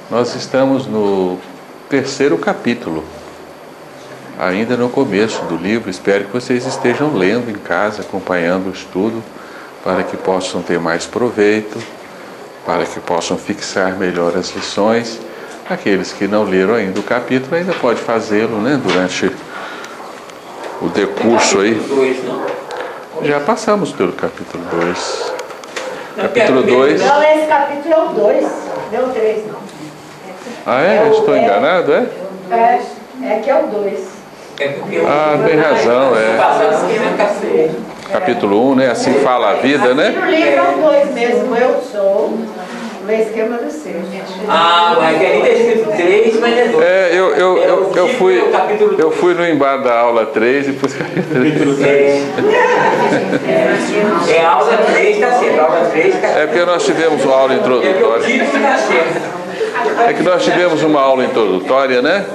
Nós estamos no terceiro capítulo, ainda no começo do livro. Espero que vocês estejam lendo em casa, acompanhando o estudo, para que possam ter mais proveito, para que possam fixar melhor as lições. Aqueles que não leram ainda o capítulo, ainda pode fazê-lo, né, durante o decurso aí. Já passamos pelo capítulo 2. Capítulo 2. Não, esse capítulo é o 2, não o 3, não. Ah, é? Estou enganado, é? É que é o 2. Ah, tem razão, é. Capítulo 1, né? Assim fala a vida, né? No livro é o 2 mesmo, eu sou o esquema do ser. Ah, mas ali está escrito 3, mas é 2. É, eu fui no embalo da aula 3 e pus capítulo 3. É aula 3, está certo. Aula 3 está certo. É porque nós tivemos uma aula introdutória. É que nós tivemos uma aula introdutória, né?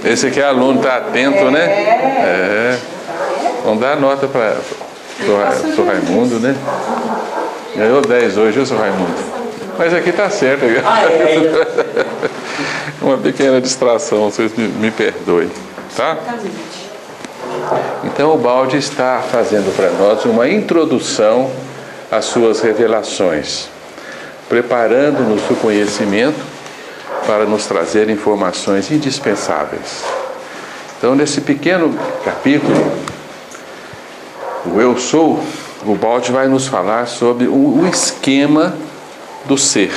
Esse aqui é aluno, está atento, né? É. Vamos dar nota para o Raimundo, né? Ganhou 10 hoje, eu sou Raimundo. Mas aqui está certo. Uma pequena distração, vocês me perdoem, tá? Então o Baldi está fazendo para nós uma introdução às suas revelações, preparando-nos o conhecimento para nos trazer informações indispensáveis. Então, nesse pequeno capítulo, o Eu Sou, o Baldi vai nos falar sobre o esquema do ser,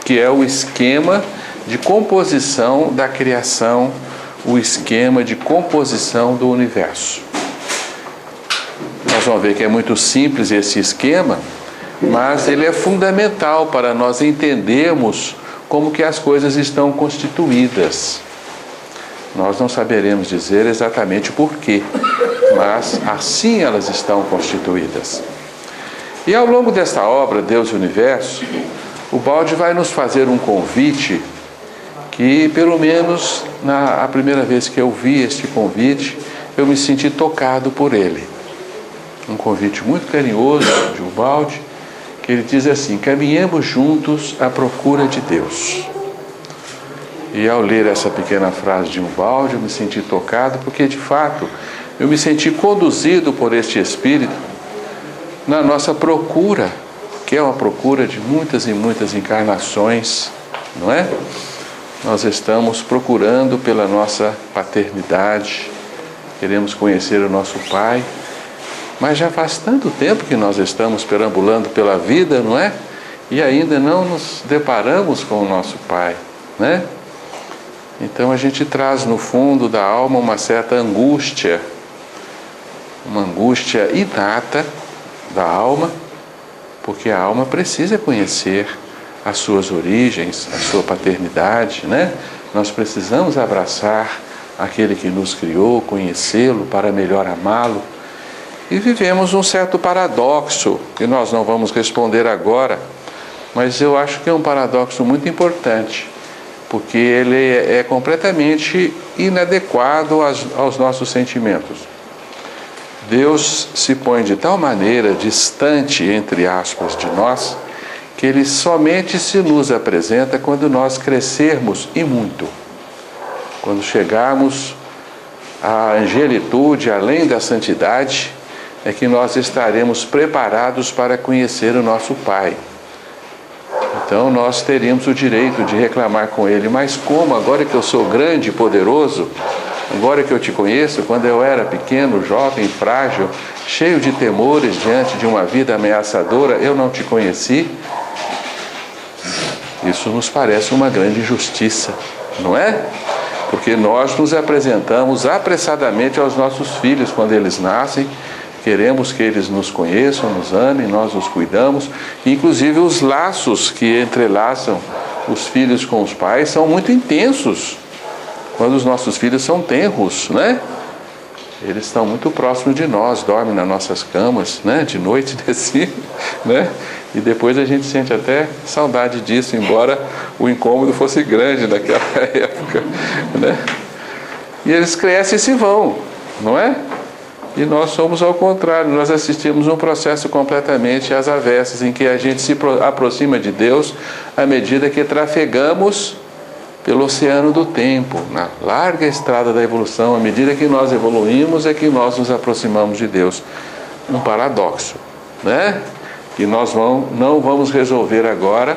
que é o esquema de composição da criação, o esquema de composição do universo. Nós vamos ver que é muito simples esse esquema, mas ele é fundamental para nós entendermos como que as coisas estão constituídas. Nós não saberemos dizer exatamente o porquê, mas assim elas estão constituídas. E ao longo desta obra, Deus e o Universo, o Baldi vai nos fazer um convite que, pelo menos a primeira vez que eu vi este convite, eu me senti tocado por ele. Um convite muito carinhoso de Ubaldi, que ele diz assim: caminhemos juntos à procura de Deus. E ao ler essa pequena frase de Ubaldi, eu me senti tocado, porque de fato eu me senti conduzido por este Espírito na nossa procura, que é uma procura de muitas e muitas encarnações, não é? Nós estamos procurando pela nossa paternidade, queremos conhecer o nosso Pai, mas já faz tanto tempo que nós estamos perambulando pela vida, não é? E ainda não nos deparamos com o nosso Pai, né? Então a gente traz no fundo da alma uma certa angústia, uma angústia inata da alma, porque a alma precisa conhecer as suas origens, a sua paternidade, né? Nós precisamos abraçar aquele que nos criou, conhecê-lo para melhor amá-lo. E vivemos um certo paradoxo, que nós não vamos responder agora, mas eu acho que é um paradoxo muito importante, porque ele é completamente inadequado aos nossos sentimentos. Deus se põe de tal maneira distante, entre aspas, de nós, que Ele somente se nos apresenta quando nós crescermos e muito. Quando chegarmos à angelitude, além da santidade, é que nós estaremos preparados para conhecer o nosso Pai. Então nós teríamos o direito de reclamar com Ele: mas como, agora que eu sou grande e poderoso, agora que eu te conheço, quando eu era pequeno, jovem, frágil, cheio de temores diante de uma vida ameaçadora, eu não te conheci? Isso nos parece uma grande injustiça, não é? Porque nós nos apresentamos apressadamente aos nossos filhos quando eles nascem, queremos que eles nos conheçam, nos amem, nós os cuidamos. Inclusive os laços que entrelaçam os filhos com os pais são muito intensos. Quando os nossos filhos são tenros, né? Eles estão muito próximos de nós, dormem nas nossas camas, né? De noite, assim, né? E depois a gente sente até saudade disso, embora o incômodo fosse grande naquela época, né? E eles crescem e se vão, não é? E nós somos ao contrário, nós assistimos um processo completamente às avessas, em que a gente se aproxima de Deus à medida que trafegamos pelo oceano do tempo, na larga estrada da evolução. À medida que nós evoluímos é que nós nos aproximamos de Deus. Um paradoxo, né? Que nós não vamos resolver agora,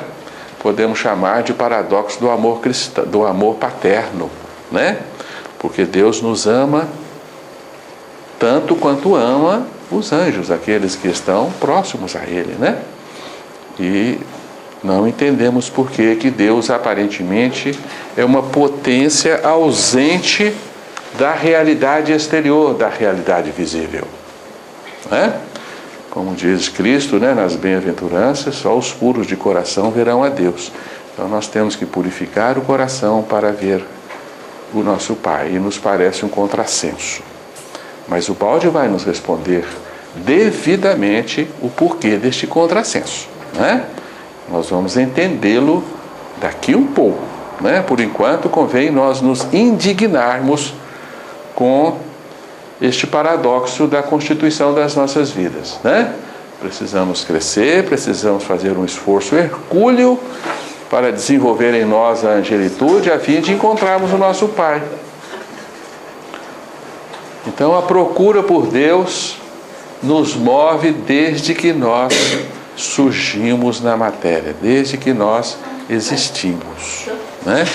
podemos chamar de paradoxo do amor cristão, do amor paterno, né? Porque Deus nos ama tanto quanto ama os anjos, aqueles que estão próximos a Ele, né? E não entendemos por que Deus aparentemente é uma potência ausente da realidade exterior, da realidade visível, né? Como diz Cristo, né, nas bem-aventuranças, só os puros de coração verão a Deus. Então nós temos que purificar o coração para ver o nosso Pai, e nos parece um contrassenso. Mas o Balde vai nos responder devidamente o porquê deste contrassenso, né? Nós vamos entendê-lo daqui um pouco, né? Por enquanto, convém nós nos indignarmos com este paradoxo da constituição das nossas vidas, né? Precisamos crescer, precisamos fazer um esforço hercúleo para desenvolver em nós a angelitude, a fim de encontrarmos o nosso Pai. Então, a procura por Deus nos move desde que nós surgimos na matéria, desde que nós existimos, né?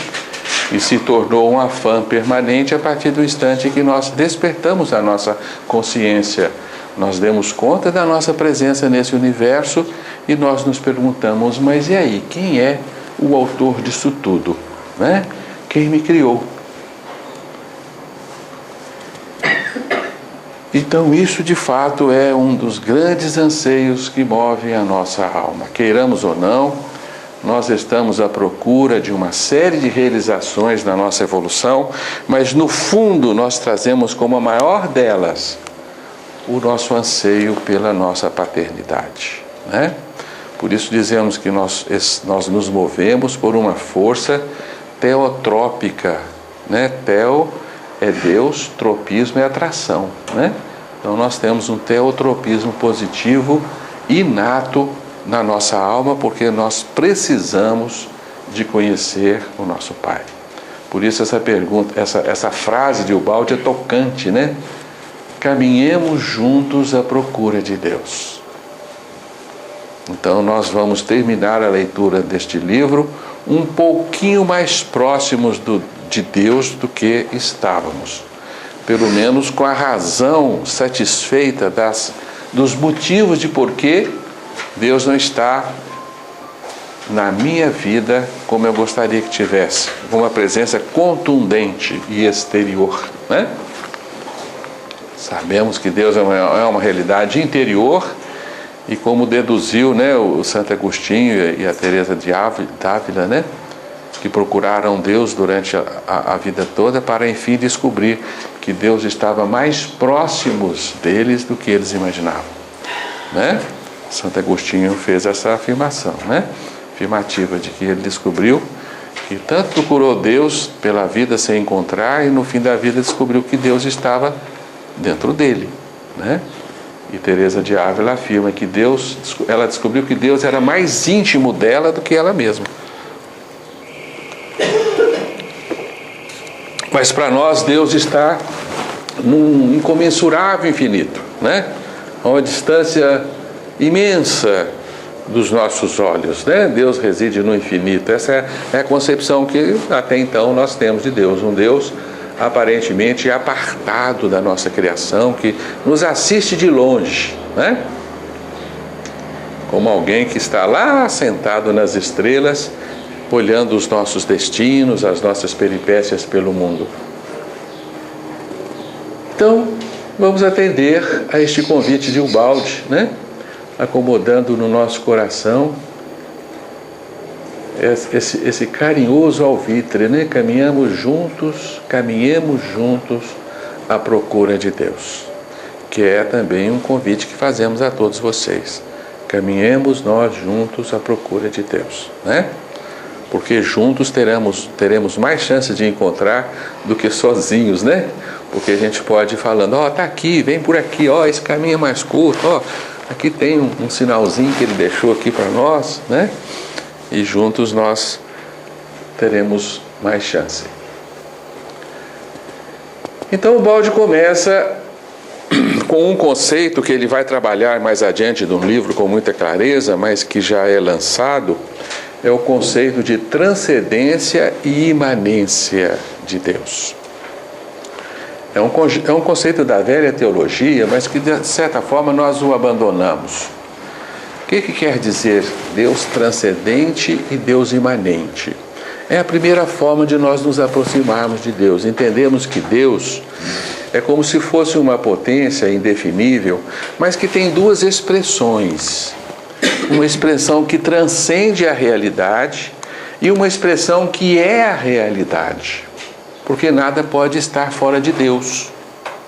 E se tornou um afã permanente a partir do instante que nós despertamos a nossa consciência. Nós demos conta da nossa presença nesse universo e nós nos perguntamos, mas e aí, quem é o autor disso tudo, né? Quem me criou? Então isso de fato é um dos grandes anseios que movem a nossa alma. Queiramos ou não, nós estamos à procura de uma série de realizações na nossa evolução, mas no fundo nós trazemos como a maior delas o nosso anseio pela nossa paternidade, né? Por isso dizemos que nós nos movemos por uma força teotrópica, né? Teo é Deus, tropismo é atração, né? Então nós temos um teotropismo positivo inato na nossa alma, porque nós precisamos de conhecer o nosso Pai. Por isso essa pergunta, essa frase de Ubaldi é tocante, né? Caminhemos juntos à procura de Deus. Então nós vamos terminar a leitura deste livro um pouquinho mais próximos de Deus do que estávamos. Pelo menos com a razão satisfeita dos motivos de por que Deus não está na minha vida como eu gostaria que tivesse, com uma presença contundente e exterior, né? Sabemos que Deus é uma realidade interior, e como deduziu, né, o Santo Agostinho e a Teresa de Ávila, né, que procuraram Deus durante a vida toda para enfim descobrir que Deus estava mais próximos deles do que eles imaginavam, né? Santo Agostinho fez essa afirmação, né? Afirmativa de que ele descobriu que tanto procurou Deus pela vida sem encontrar, e no fim da vida descobriu que Deus estava dentro dele, né? E Teresa de Ávila afirma que ela descobriu que Deus era mais íntimo dela do que ela mesma. Mas para nós Deus está num incomensurável infinito, né? A uma distância imensa dos nossos olhos, né? Deus reside no infinito. Essa é a concepção que até então nós temos de Deus, um Deus aparentemente apartado da nossa criação, que nos assiste de longe, né? Como alguém que está lá sentado nas estrelas, olhando os nossos destinos, as nossas peripécias pelo mundo. Então, vamos atender a este convite de Ubaldi, né? Acomodando no nosso coração esse carinhoso alvitre, né? Caminhemos juntos à procura de Deus, que é também um convite que fazemos a todos vocês. Caminhemos nós juntos à procura de Deus, né? porque juntos teremos mais chance de encontrar do que sozinhos, né? Porque a gente pode ir falando, tá aqui, vem por aqui, esse caminho é mais curto, aqui tem um sinalzinho que ele deixou aqui para nós, né? E juntos nós teremos mais chance. Então o Balde começa com um conceito que ele vai trabalhar mais adiante no livro com muita clareza, mas que já é lançado, é o conceito de transcendência e imanência de Deus. É um conceito da velha teologia, mas que de certa forma nós o abandonamos. O que quer dizer Deus transcendente e Deus imanente? É a primeira forma de nós nos aproximarmos de Deus. Entendemos que Deus é como se fosse uma potência indefinível, mas que tem duas expressões. Uma expressão que transcende a realidade e uma expressão que é a realidade. Porque nada pode estar fora de Deus,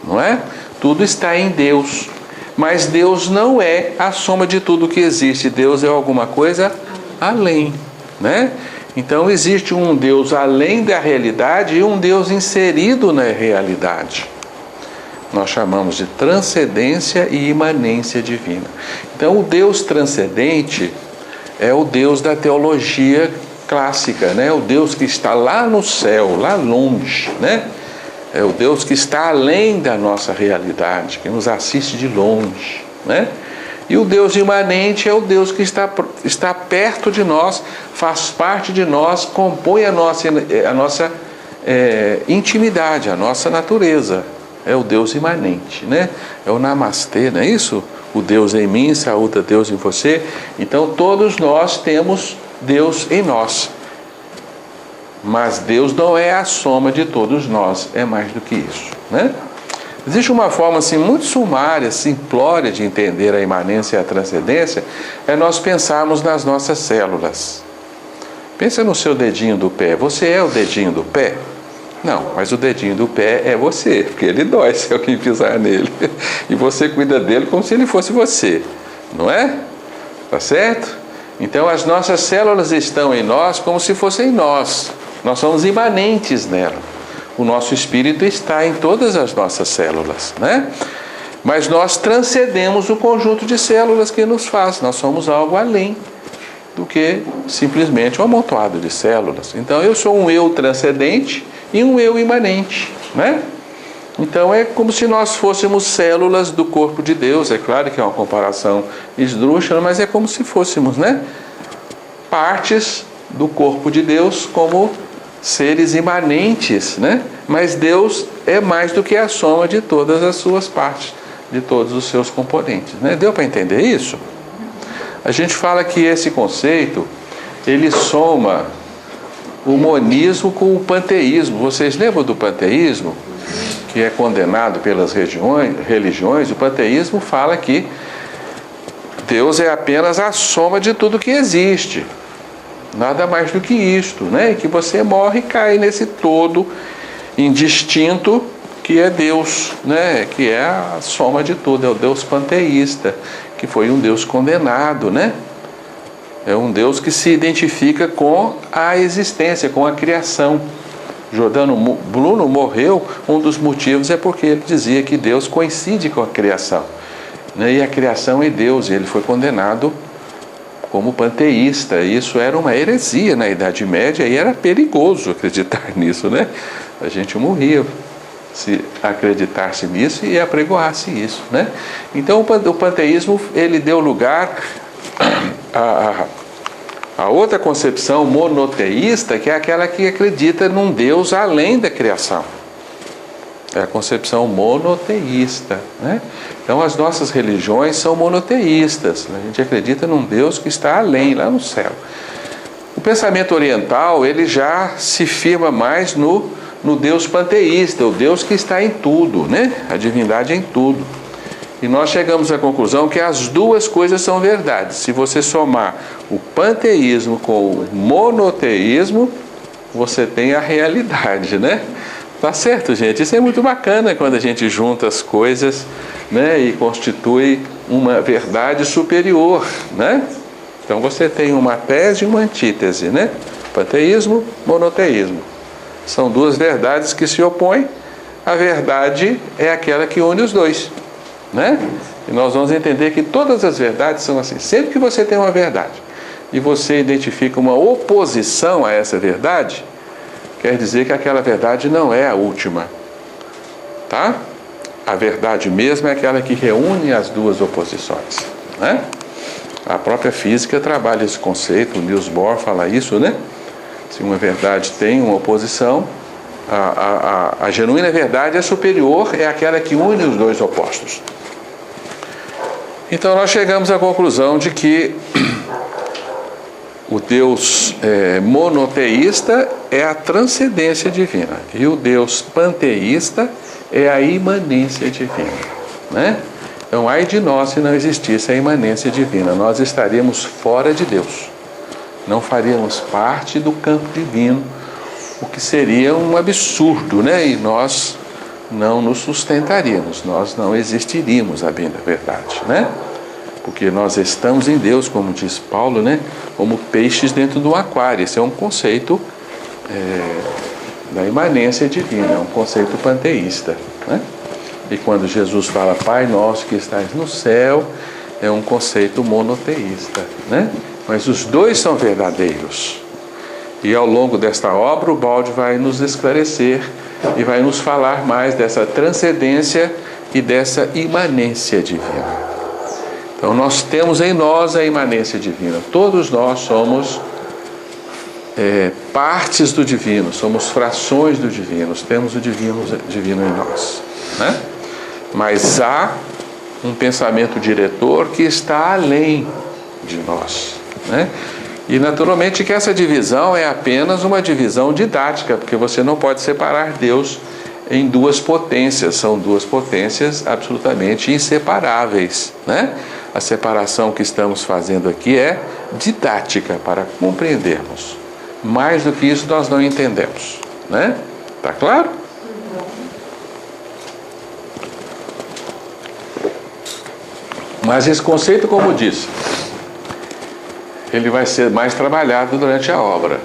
não é? Tudo está em Deus. Mas Deus não é a soma de tudo que existe. Deus é alguma coisa além, né? Então existe um Deus além da realidade e um Deus inserido na realidade. Nós chamamos de transcendência e imanência divina. Então o Deus transcendente é o Deus da teologia clássica, né? O Deus que está lá no céu, lá longe, né? É o Deus que está além da nossa realidade, que nos assiste de longe, né? E o Deus imanente é o Deus que está perto de nós, faz parte de nós, compõe a nossa intimidade, a nossa natureza. É o Deus imanente, né? É o namastê, não é isso? O Deus em mim, saúda Deus em você. Então todos nós temos Deus em nós. Mas Deus não é a soma de todos nós, é mais do que isso, né? Existe uma forma assim muito sumária, simplória de entender a imanência e a transcendência, é nós pensarmos nas nossas células. Pensa no seu dedinho do pé. Você é o dedinho do pé? Não, mas o dedinho do pé é você, porque ele dói se alguém pisar nele. E você cuida dele como se ele fosse você, não é? Tá certo? Então as nossas células estão em nós como se fossem nós. Nós somos imanentes nela. O nosso espírito está em todas as nossas células, né? Mas nós transcendemos o conjunto de células que nos faz. Nós somos algo além do que simplesmente um amontoado de células. Então eu sou um eu transcendente e um eu imanente, né? Então é como se nós fôssemos células do corpo de Deus. É claro que é uma comparação esdrúxula, mas é como se fôssemos, né, partes do corpo de Deus como seres imanentes, né? Mas Deus é mais do que a soma de todas as suas partes, de todos os seus componentes, né? Deu para entender isso? A gente fala que esse conceito, ele soma o monismo com o panteísmo. Vocês lembram do panteísmo, que é condenado pelas religiões? O panteísmo fala que Deus é apenas a soma de tudo que existe. Nada mais do que isto, né? E que você morre e cai nesse todo indistinto que é Deus, né? Que é a soma de tudo, é o Deus panteísta, que foi um Deus condenado, né? É um Deus que se identifica com a existência, com a criação. Giordano Bruno morreu, um dos motivos é porque ele dizia que Deus coincide com a criação, né? E a criação é Deus, e ele foi condenado como panteísta. Isso era uma heresia na Idade Média e era perigoso acreditar nisso, né? A gente morria se acreditasse nisso e apregoasse isso, né? Então o panteísmo, ele deu lugar a outra concepção monoteísta, que é aquela que acredita num Deus além da criação. É a concepção monoteísta, né? Então as nossas religiões são monoteístas. A gente acredita num Deus que está além, lá no céu. O pensamento oriental, ele já se firma mais no Deus panteísta, o Deus que está em tudo, né? A divindade em tudo. E nós chegamos à conclusão que as duas coisas são verdades. Se você somar o panteísmo com o monoteísmo, você tem a realidade, né? Tá certo, gente? Isso é muito bacana quando a gente junta as coisas, né, e constitui uma verdade superior, né? Então você tem uma tese e uma antítese, né? Panteísmo, monoteísmo. São duas verdades que se opõem. A verdade é aquela que une os dois, né? E nós vamos entender que todas as verdades são assim. Sempre que você tem uma verdade e você identifica uma oposição a essa verdade, quer dizer que aquela verdade não é a última, tá? A verdade mesmo é aquela que reúne as duas oposições, né? A própria física trabalha esse conceito, o Niels Bohr fala isso, né? Se uma verdade tem uma oposição, a genuína verdade é superior, é aquela que une os dois opostos. Então nós chegamos à conclusão de que o Deus monoteísta é a transcendência divina e o Deus panteísta é a imanência divina, né? Então, ai de nós se não existisse a imanência divina, nós estaríamos fora de Deus, não faríamos parte do campo divino, o que seria um absurdo, né? E nós não nos sustentaríamos, nós não existiríamos, a bem da verdade, né? Porque nós estamos em Deus, como diz Paulo, né? Como peixes dentro do aquário. Esse é um conceito da imanência divina, é um conceito panteísta, né? E quando Jesus fala Pai nosso que estás no céu, é um conceito monoteísta, né? Mas os dois são verdadeiros. E ao longo desta obra o Baldi vai nos esclarecer e vai nos falar mais dessa transcendência e dessa imanência divina. Então nós temos em nós a imanência divina. Todos nós somos partes do divino, somos frações do divino, temos o divino em nós, né? Mas há um pensamento diretor que está além de nós, né? E naturalmente que essa divisão é apenas uma divisão didática, porque você não pode separar Deus em duas potências, são duas potências absolutamente inseparáveis, né? A separação que estamos fazendo aqui é didática para compreendermos. Mais do que isso nós não entendemos, né? Tá claro? Mas esse conceito, como disse, ele vai ser mais trabalhado durante a obra.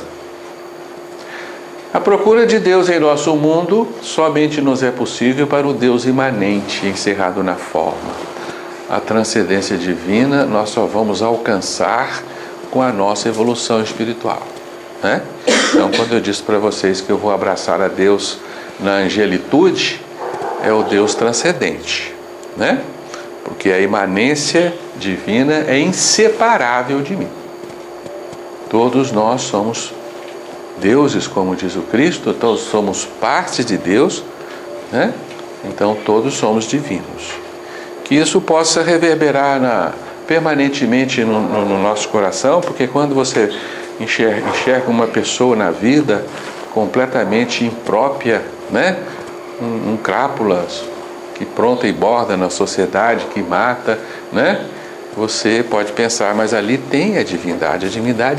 A procura de Deus em nosso mundo somente nos é possível para o Deus imanente, encerrado na forma. A transcendência divina nós só vamos alcançar com a nossa evolução espiritual, né? Então, quando eu disse para vocês que eu vou abraçar a Deus na angelitude, é o Deus transcendente, né? Porque a imanência divina é inseparável de mim. Todos nós somos deuses, como diz o Cristo, todos somos parte de Deus, né? Então todos somos divinos. Que isso possa reverberar permanentemente no nosso coração, porque quando você enxerga uma pessoa na vida completamente imprópria, né? Um crápula que pronta e borda na sociedade, que mata, né? Você pode pensar, mas ali tem a divindade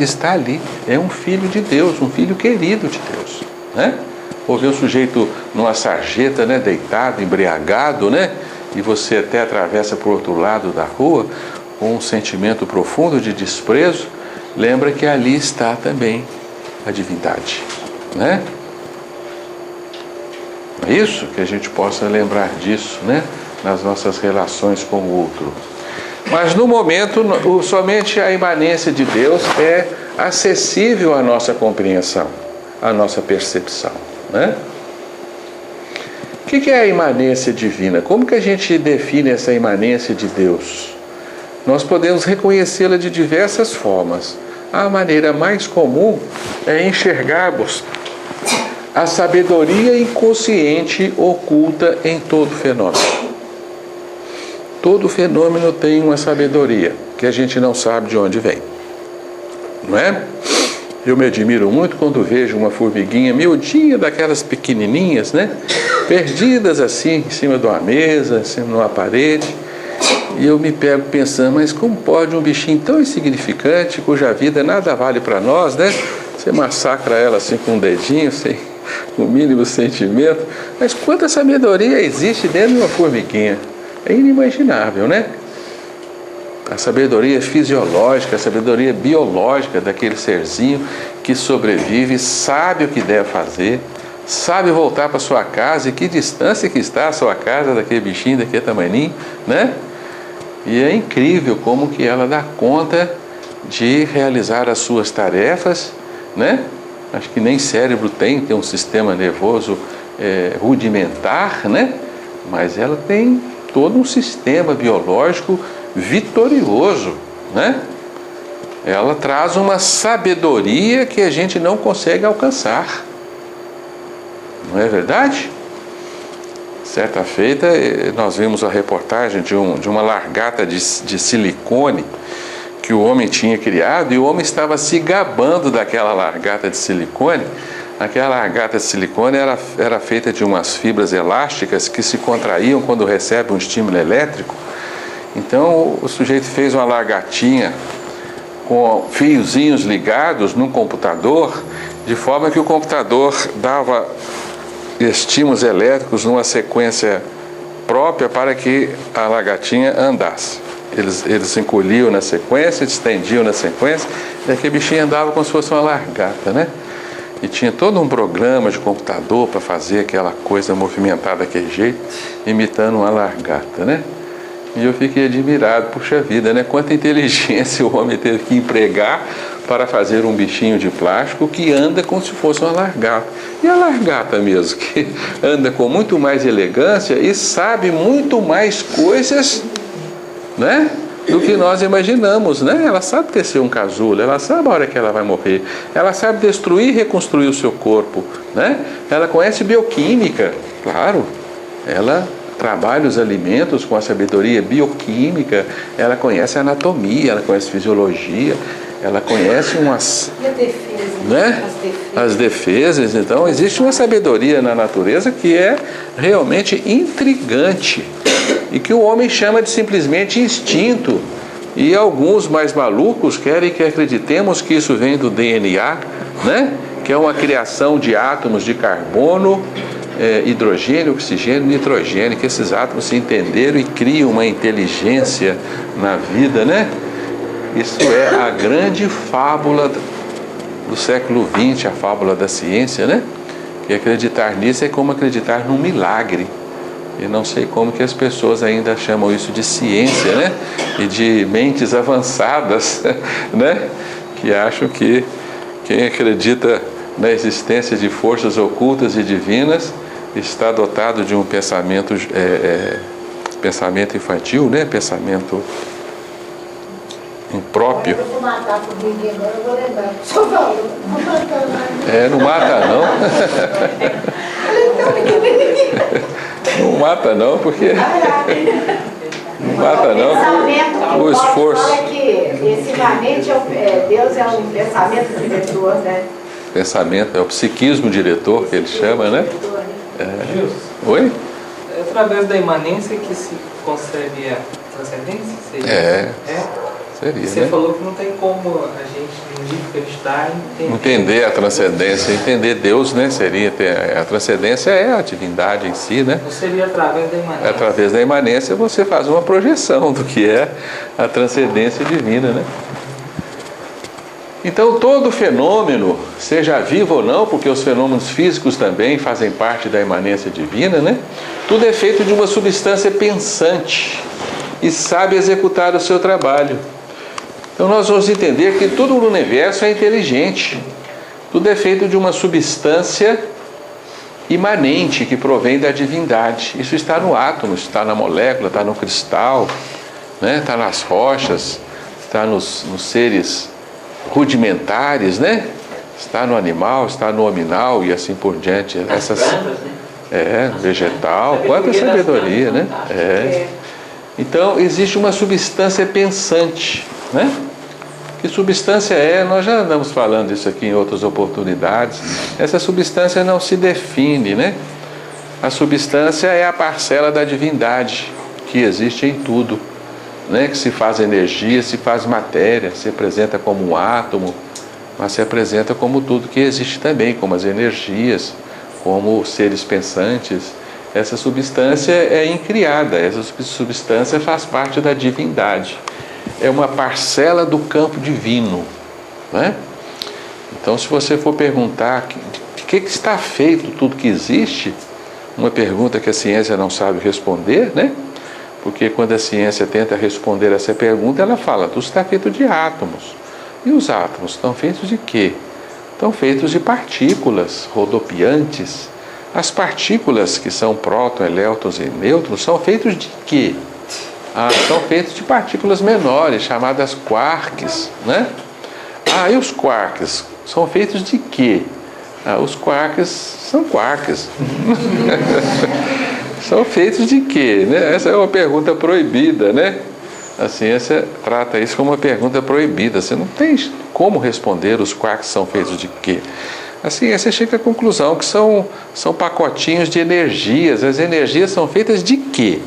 está ali, é um filho de Deus, um filho querido de Deus, né? Ou ver o sujeito numa sarjeta, né, deitado, embriagado, né? E você até atravessa para o outro lado da rua com um sentimento profundo de desprezo, lembra que ali está também a divindade, né? É isso que a gente possa lembrar disso, né? Nas nossas relações com o outro. Mas no momento, somente a imanência de Deus é acessível à nossa compreensão, à nossa percepção, né? O que é a imanência divina? Como que a gente define essa imanência de Deus? Nós podemos reconhecê-la de diversas formas. A maneira mais comum é enxergarmos a sabedoria inconsciente oculta em todo fenômeno. Todo fenômeno tem uma sabedoria que a gente não sabe de onde vem, não é? Eu me admiro muito quando vejo uma formiguinha miudinha, daquelas pequenininhas, né? Perdidas assim, em cima de uma mesa, em cima de uma parede. E eu me pego pensando, mas como pode um bichinho tão insignificante, cuja vida nada vale para nós, né? Você massacra ela assim com um dedinho, sem o mínimo sentimento. Mas quanta sabedoria existe dentro de uma formiguinha? É inimaginável, né? A sabedoria fisiológica, a sabedoria biológica daquele serzinho que sobrevive, sabe o que deve fazer, sabe voltar para sua casa, e que distância que está a sua casa daquele bichinho, daquele tamaninho, né? E é incrível como que ela dá conta de realizar as suas tarefas, né? Acho que nem cérebro tem um sistema nervoso rudimentar, né? Mas ela tem todo um sistema biológico vitorioso, né? Ela traz uma sabedoria que a gente não consegue alcançar. Não é verdade? Certa feita, nós vimos a reportagem de uma largata de silicone que o homem tinha criado, e o homem estava se gabando daquela largata de silicone. Aquela largata de silicone era feita de umas fibras elásticas que se contraíam quando recebe um estímulo elétrico. Então o sujeito fez uma largatinha com fiozinhos ligados num computador, de forma que o computador dava estímulos elétricos numa sequência própria para que a largatinha andasse. Eles encolhiam na sequência, estendiam na sequência, e aquele bichinho andava como se fosse uma largata, né? E tinha todo um programa de computador para fazer aquela coisa movimentar daquele jeito, imitando uma largata, né? E eu fiquei admirado, puxa vida, né? Quanta inteligência o homem teve que empregar para fazer um bichinho de plástico que anda como se fosse uma largata. E a largata mesmo, que anda com muito mais elegância e sabe muito mais coisas, né, do que nós imaginamos, né? Ela sabe tecer um casulo, ela sabe a hora que ela vai morrer, ela sabe destruir e reconstruir o seu corpo, né? Ela conhece bioquímica, claro, ela trabalha os alimentos com a sabedoria bioquímica, ela conhece anatomia, ela conhece fisiologia, ela conhece umas... E a defesa? Né? As defesas. Então, existe uma sabedoria na natureza que é realmente intrigante e que o homem chama de simplesmente instinto. E alguns mais malucos querem que acreditemos que isso vem do DNA, né? Que é uma criação de átomos de carbono, hidrogênio, oxigênio, nitrogênio, que esses átomos se entenderam e criam uma inteligência na vida, né? Isso é a grande fábula do século XX, a fábula da ciência, né? E acreditar nisso é como acreditar num milagre. E não sei como que as pessoas ainda chamam isso de ciência, né? E de mentes avançadas, né? Que acham que quem acredita na existência de forças ocultas e divinas está dotado de um pensamento infantil, né? Pensamento impróprio. Eu vou matar por ninguém agora, eu vou lembrar. Só falou, não mata não. Não mata não. Não mata não, porque... Não mata não. O esforço. Fala que esse Deus é um pensamento diretor, né? Pensamento, é o psiquismo diretor que ele chama, né? Oi? É através da imanência que se concebe a transcendência? Seria, Você, né? Falou que não tem como a gente acreditar em entender a transcendência, entender Deus, né? A transcendência é a divindade em si, né? Não seria através da imanência? Através da imanência você faz uma projeção do que é a transcendência divina, né? Então todo fenômeno, seja vivo ou não, porque os fenômenos físicos também fazem parte da imanência divina, né? Tudo é feito de uma substância pensante e sabe executar o seu trabalho. Então nós vamos entender que tudo no universo é inteligente. Tudo é feito de uma substância imanente que provém da divindade. Isso está no átomo, está na molécula, está no cristal, né? Está nas rochas, está nos seres rudimentares, né? Está no animal, está no hominal e assim por diante. Essas vegetal, quanta sabedoria, né? Então existe uma substância pensante, né? Que substância é? Nós já andamos falando isso aqui em outras oportunidades. Essa substância não se define, né? A substância é a parcela da divindade que existe em tudo, né? Que se faz energia, se faz matéria, se apresenta como um átomo, mas se apresenta como tudo que existe também, como as energias, como seres pensantes. Essa substância é incriada, essa substância faz parte da divindade. É uma parcela do campo divino, né? Então, se você for perguntar de que está feito tudo que existe, uma pergunta que a ciência não sabe responder, né? Porque quando a ciência tenta responder essa pergunta, ela fala, tudo está feito de átomos. E os átomos estão feitos de quê? Estão feitos de partículas rodopiantes. As partículas que são prótons, elétrons e nêutrons são feitos de quê? São feitos de partículas menores, chamadas quarks, né? E os quarks são feitos de quê? Os quarks são quarks. São feitos de quê? Né? Essa é uma pergunta proibida, né? A ciência trata isso como uma pergunta proibida. Você não tem como responder os quarks são feitos de quê. A ciência chega à conclusão que são pacotinhos de energias. As energias são feitas de quê?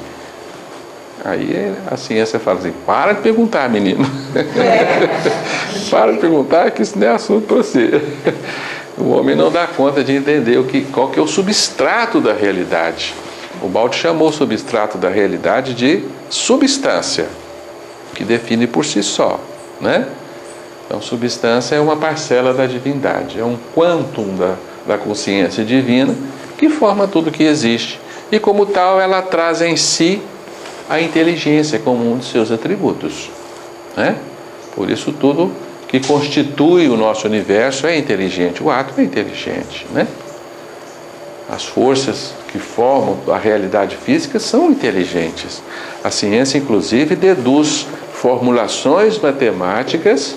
Aí a ciência fala assim, para de perguntar, menino. Para de perguntar que isso não é assunto para você. O homem não dá conta de entender qual que é o substrato da realidade. O Baldi chamou o substrato da realidade de substância, que define por si só, né? Então, substância é uma parcela da divindade, é um quantum da consciência divina que forma tudo que existe. E como tal, ela traz em si a inteligência como um de seus atributos, né? Por isso, tudo que constitui o nosso universo é inteligente. O átomo é inteligente, né? As forças que formam a realidade física são inteligentes. A ciência, inclusive, deduz formulações matemáticas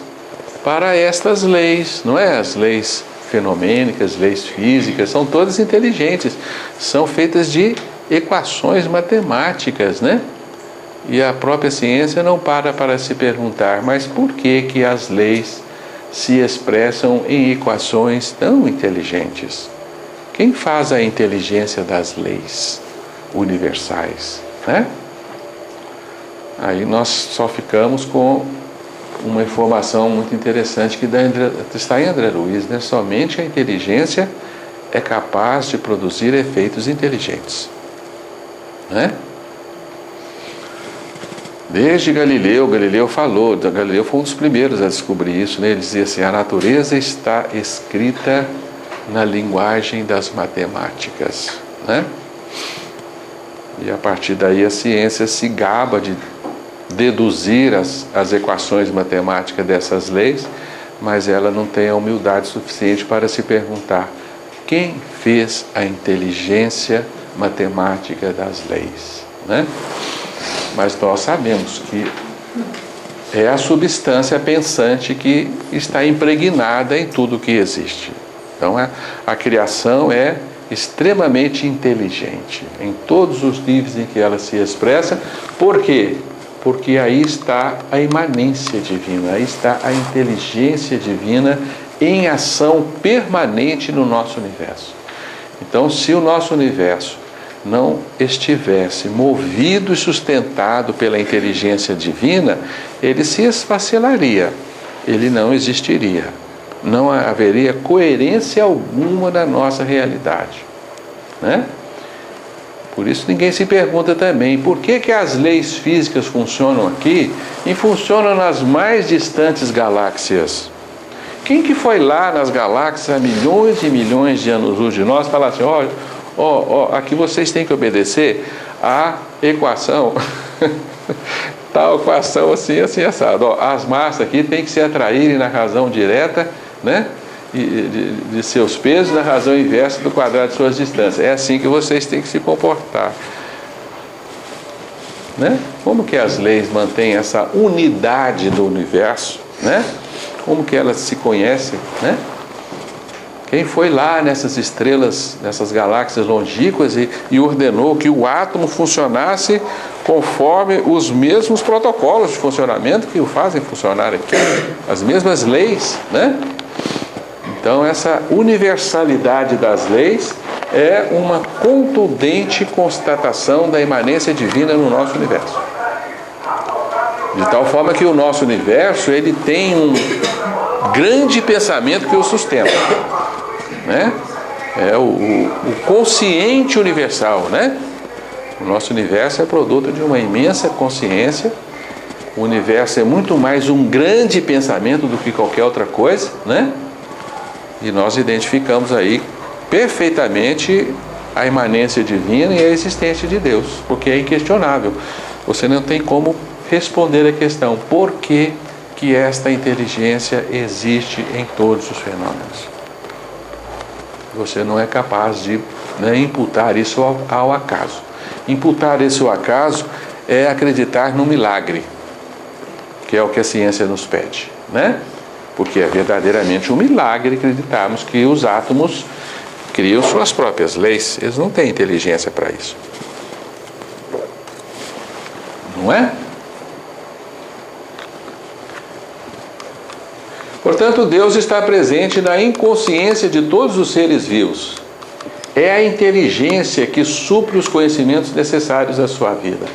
para estas leis, não é? As leis fenomênicas, leis físicas, são todas inteligentes. São feitas de equações matemáticas, né? E a própria ciência não para se perguntar, mas por que as leis se expressam em equações tão inteligentes? Quem faz a inteligência das leis universais, né? Aí nós só ficamos com uma informação muito interessante que está em André Luiz, né? Somente a inteligência é capaz de produzir efeitos inteligentes, né? Desde Galileu falou, Galileu foi um dos primeiros a descobrir isso, né? Ele dizia assim, a natureza está escrita na linguagem das matemáticas, né? E a partir daí a ciência se gaba de deduzir as equações matemáticas dessas leis, mas ela não tem a humildade suficiente para se perguntar quem fez a inteligência matemática das leis, né? Mas nós sabemos que é a substância pensante que está impregnada em tudo que existe. Então a criação é extremamente inteligente em todos os níveis em que ela se expressa. Por quê? Porque aí está a imanência divina, aí está a inteligência divina em ação permanente no nosso universo. Então, se o nosso universo não estivesse movido e sustentado pela inteligência divina, ele se esfacelaria, ele não existiria. Não haveria coerência alguma na nossa realidade, né? Por isso ninguém se pergunta também por que as leis físicas funcionam aqui e funcionam nas mais distantes galáxias. Quem que foi lá nas galáxias há milhões e milhões de anos-luz de nós falar assim, aqui vocês têm que obedecer a equação, tal equação assim, assim, assado. As massas aqui têm que se atraírem na razão direta, né, de seus pesos, na razão inversa do quadrado de suas distâncias. É assim que vocês têm que se comportar, né? Como que as leis mantêm essa unidade do universo, né? Como que elas se conhecem, né? Quem foi lá nessas estrelas, nessas galáxias longínquas e ordenou que o átomo funcionasse conforme os mesmos protocolos de funcionamento que o fazem funcionar aqui, as mesmas leis, né? Então, essa universalidade das leis é uma contundente constatação da imanência divina no nosso universo. De tal forma que o nosso universo, ele tem um grande pensamento que o sustenta, né? É o consciente universal, né? O nosso universo é produto de uma imensa consciência. O universo é muito mais um grande pensamento do que qualquer outra coisa, né? E nós identificamos aí perfeitamente a imanência divina e a existência de Deus, porque é inquestionável. Você não tem como responder a questão: por que esta inteligência existe em todos os fenômenos? Você não é capaz de imputar isso ao acaso. Imputar isso ao acaso é acreditar no milagre, que é o que a ciência nos pede, né? Porque é verdadeiramente um milagre acreditarmos que os átomos criam suas próprias leis. Eles não têm inteligência para isso. Não é? Portanto, Deus está presente na inconsciência de todos os seres vivos. É a inteligência que supre os conhecimentos necessários à sua vida.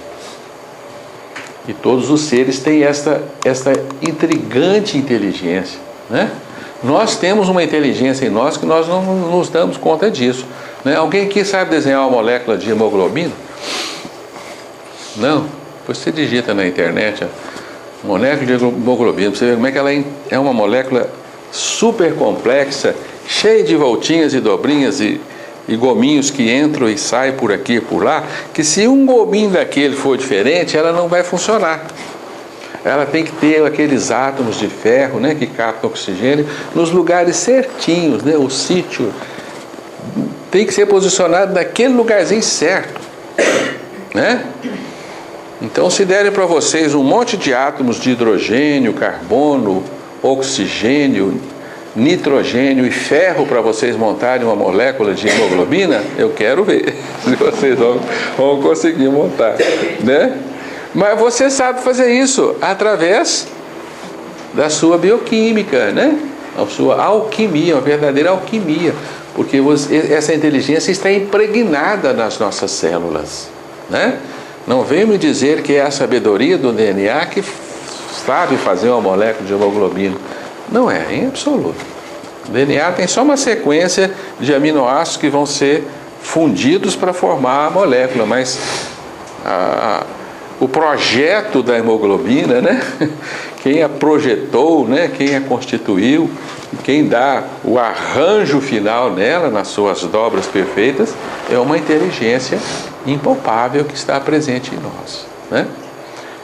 E todos os seres têm esta intrigante inteligência, né? Nós temos uma inteligência em nós que nós não nos damos conta disso, né? Alguém aqui sabe desenhar uma molécula de hemoglobina? Não? Depois você digita na internet molécula de hemoglobina, você vê como é que ela é uma molécula super complexa, cheia de voltinhas e dobrinhas e gominhos que entram e saem por aqui e por lá, que se um gominho daquele for diferente, ela não vai funcionar. Ela tem que ter aqueles átomos de ferro, né, que captam oxigênio nos lugares certinhos, né? O sítio tem que ser posicionado naquele lugarzinho certo, né? Então, se derem para vocês um monte de átomos de hidrogênio, carbono, oxigênio, nitrogênio e ferro para vocês montarem uma molécula de hemoglobina, eu quero ver se vocês vão conseguir montar, né? Mas você sabe fazer isso através da sua bioquímica, né? A sua alquimia, uma verdadeira alquimia, porque essa inteligência está impregnada nas nossas células, né? Não venha me dizer que é a sabedoria do DNA que sabe fazer uma molécula de hemoglobina. Não é, em absoluto. O DNA tem só uma sequência de aminoácidos que vão ser fundidos para formar a molécula, mas o projeto da hemoglobina, né? Quem a projetou, né? Quem a constituiu, quem dá o arranjo final nela, nas suas dobras perfeitas, é uma inteligência impalpável que está presente em nós, né?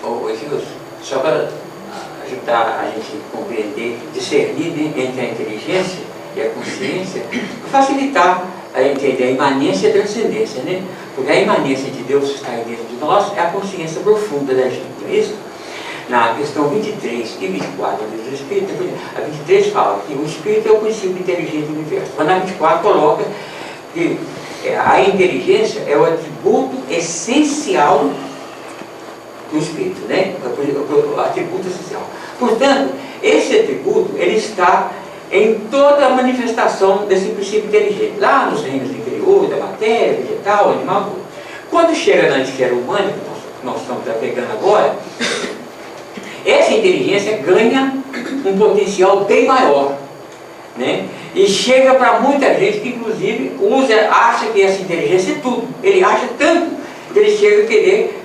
Ô Gilson, só para ajudar a gente a compreender, discernir, né, entre a inteligência e a consciência, facilitar a entender a imanência e a transcendência, né? Porque a imanência de Deus que está aí dentro de nós é a consciência profunda da gente, não é isso? Na questão 23 e 24 do Espírito, a 23 fala que o Espírito é o princípio inteligente do universo, mas na 24 coloca que a inteligência é o atributo essencial do Espírito, né? O atributo essencial. Portanto, esse atributo, ele está em toda a manifestação desse princípio inteligente, lá nos reinos inferiores, da matéria, vegetal, animal. Quando chega na esfera humana, que nós estamos pegando agora, essa inteligência ganha um potencial bem maior, né? E chega para muita gente que inclusive acha que essa inteligência é tudo. Ele acha tanto que ele chega a querer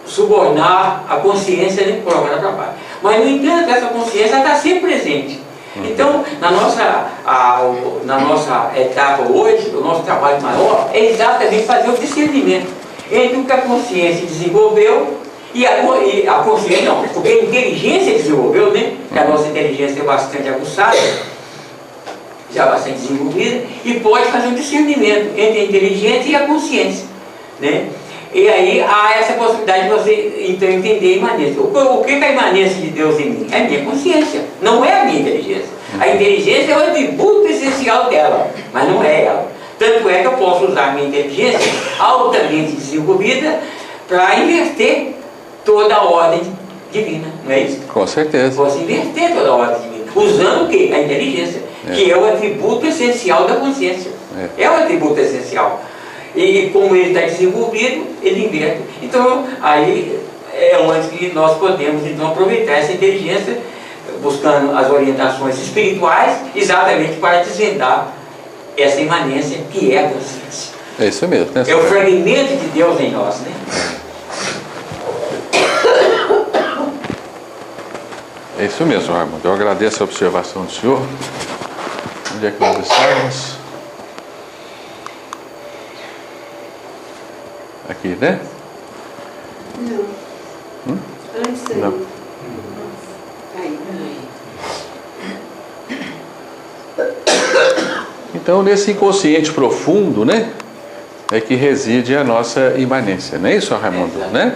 subornar a consciência, né, por algum trabalho. Mas no entanto, essa consciência está sempre presente. Então, na nossa etapa hoje, o nosso trabalho maior é exatamente fazer o discernimento entre o que a consciência desenvolveu e a consciência não, porque a inteligência desenvolveu, né? Que a nossa inteligência é bastante aguçada, já bastante desenvolvida, e pode fazer um discernimento entre a inteligência e a consciência, né? E aí há essa possibilidade de você então entender a imanência. O que é a imanência de Deus em mim? É a minha consciência, não é a minha inteligência. A inteligência é o atributo essencial dela, mas não é ela. Tanto é que eu posso usar a minha inteligência altamente desenvolvida para inverter toda a ordem divina, não é isso? Com certeza. Posso inverter toda a ordem divina, usando o quê? A inteligência, que é o atributo essencial da consciência. É o atributo essencial. E como ele está desenvolvido, ele inverte. Então, aí é onde que nós podemos então aproveitar essa inteligência, buscando as orientações espirituais, exatamente para desvendar essa imanência que é a consciência. É isso mesmo, né? É o fragmento de Deus em nós, né? É isso mesmo, Raimundo. Eu agradeço a observação do senhor. Onde é que nós estamos? Aqui, né? Não. Antes aí. Não. Aí. Então, nesse inconsciente profundo, né? É que reside a nossa imanência. Não é isso, Raimundo? Né?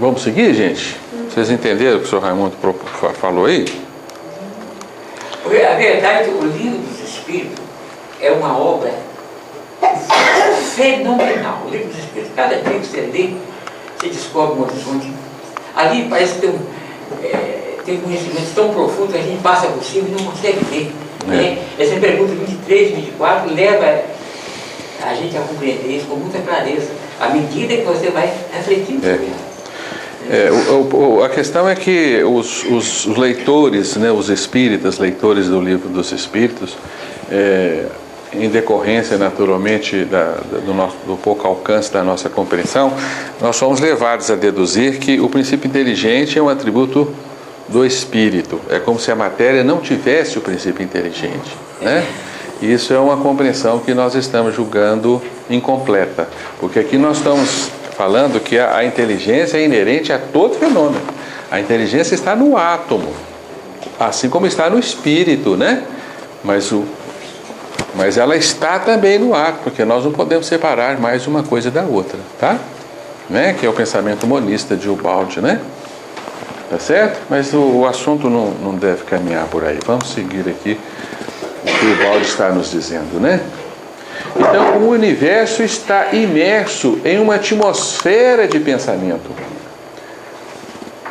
Vamos seguir, gente? Vocês entenderam o que o senhor Raimundo falou aí? Porque a verdade, o Livro dos Espíritos é uma obra fenomenal. O Livro dos Espíritos, cada dia que você lê, você descobre um horizonte. Ali parece que tem conhecimentos tão profundos que a gente passa por cima e não consegue ver. Né? Essa pergunta 23, 24 leva a gente a compreender isso com muita clareza, à medida que você vai refletindo sobre ela. A questão é que os leitores, né, os espíritas, leitores do Livro dos Espíritos, em decorrência naturalmente do pouco alcance da nossa compreensão, nós somos levados a deduzir que o princípio inteligente é um atributo do espírito. É como se a matéria não tivesse o princípio inteligente, né? Isso é uma compreensão que nós estamos julgando incompleta, porque aqui nós estamos falando que a inteligência é inerente a todo fenômeno. A inteligência está no átomo, assim como está no espírito, né? Mas ela está também no átomo, porque nós não podemos separar mais uma coisa da outra, tá? Né? Que é o pensamento monista de Ubaldi, né? Tá certo? Mas o assunto não deve caminhar por aí. Vamos seguir aqui o que o Ubaldi está nos dizendo, né? Então, o universo está imerso em uma atmosfera de pensamento.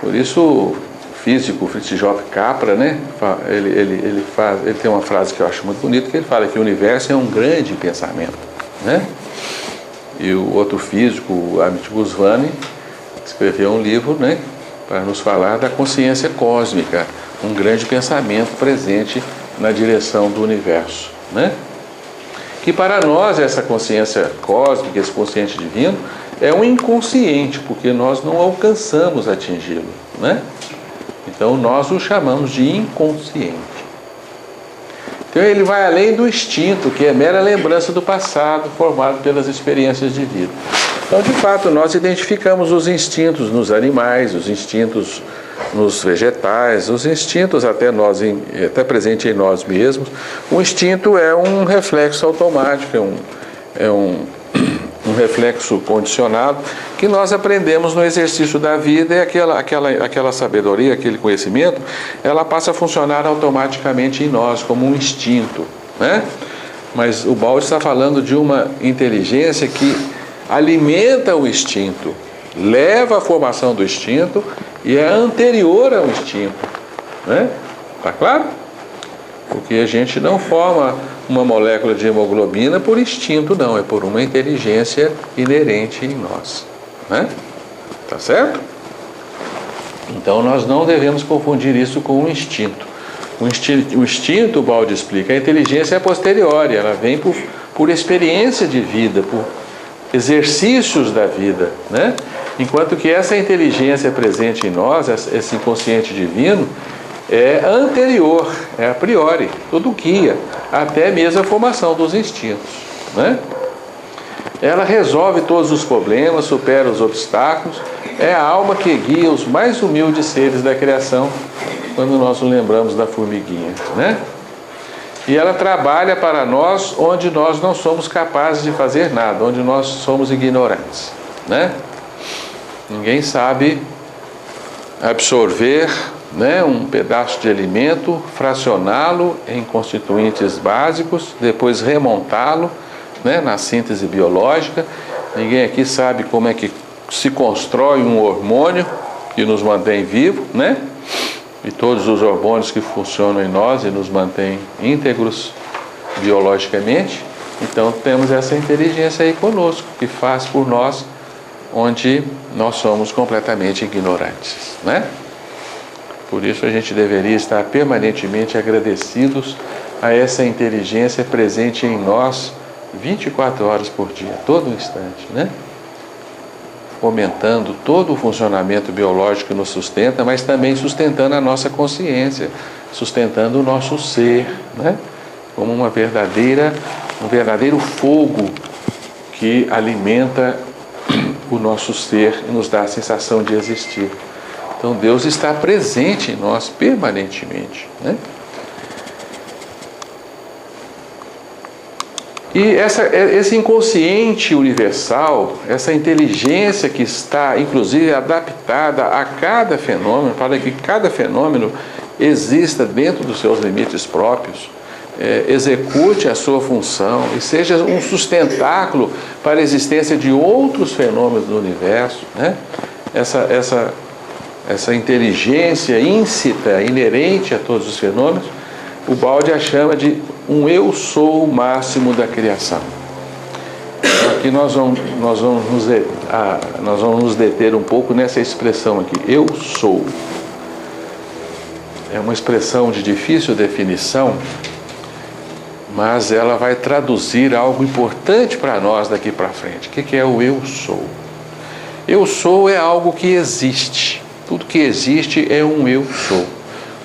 Por isso, o físico Fritz Job Capra, né? Ele tem uma frase que eu acho muito bonita, que ele fala que o universo é um grande pensamento, né? E o outro físico, o Amit Goswami, escreveu um livro, né, para nos falar da consciência cósmica, um grande pensamento presente na direção do universo, né? Que para nós essa consciência cósmica, esse consciente divino, é um inconsciente, porque nós não alcançamos atingi-lo, né? Então nós o chamamos de inconsciente. Então ele vai além do instinto, que é mera lembrança do passado, formado pelas experiências de vida. Então, de fato, nós identificamos os instintos nos animais, os instintos nos vegetais, os instintos até presente em nós mesmos. O instinto é um reflexo automático, é um reflexo condicionado que nós aprendemos no exercício da vida, e aquela sabedoria, aquele conhecimento, ela passa a funcionar automaticamente em nós como um instinto, né? Mas o Ubaldi está falando de uma inteligência que alimenta o instinto, leva à formação do instinto e é anterior ao instinto, né? Tá claro? Porque a gente não forma uma molécula de hemoglobina por instinto, não, é por uma inteligência inerente em nós, né? Tá certo? Então nós não devemos confundir isso com o instinto. O instinto, o Ubaldi explica, a inteligência é posterior, ela vem por experiência de vida, por exercícios da vida, né? Enquanto que essa inteligência presente em nós, esse inconsciente divino, é anterior, é a priori, tudo guia, até mesmo a formação dos instintos, né? Ela resolve todos os problemas, supera os obstáculos, é a alma que guia os mais humildes seres da criação, quando nós nos lembramos da formiguinha, né? E ela trabalha para nós onde nós não somos capazes de fazer nada, onde nós somos ignorantes, né? Ninguém sabe absorver, né, um pedaço de alimento, fracioná-lo em constituintes básicos, depois remontá-lo, né, na síntese biológica. Ninguém aqui sabe como é que se constrói um hormônio que nos mantém vivos, né? E todos os hormônios que funcionam em nós e nos mantêm íntegros biologicamente. Então temos essa inteligência aí conosco, que faz por nós onde nós somos completamente ignorantes, né? Por isso a gente deveria estar permanentemente agradecidos a essa inteligência presente em nós 24 horas por dia, todo instante, né? Fomentando todo o funcionamento biológico que nos sustenta, mas também sustentando a nossa consciência, sustentando o nosso ser, né? como um verdadeiro fogo que alimenta o nosso ser e nos dá a sensação de existir. Então Deus está presente em nós permanentemente, né? E esse inconsciente universal, essa inteligência que está, inclusive, adaptada a cada fenômeno, para que cada fenômeno exista dentro dos seus limites próprios, execute a sua função e seja um sustentáculo para a existência de outros fenômenos do universo, né? Essa inteligência íncita, inerente a todos os fenômenos, o Baldi a chama de um eu sou máximo da criação. Então aqui nós vamos nos deter um pouco nessa expressão aqui, eu sou. É uma expressão de difícil definição, mas ela vai traduzir algo importante para nós daqui para frente. O que é o eu sou? Eu sou é algo que existe. Tudo que existe é um eu sou.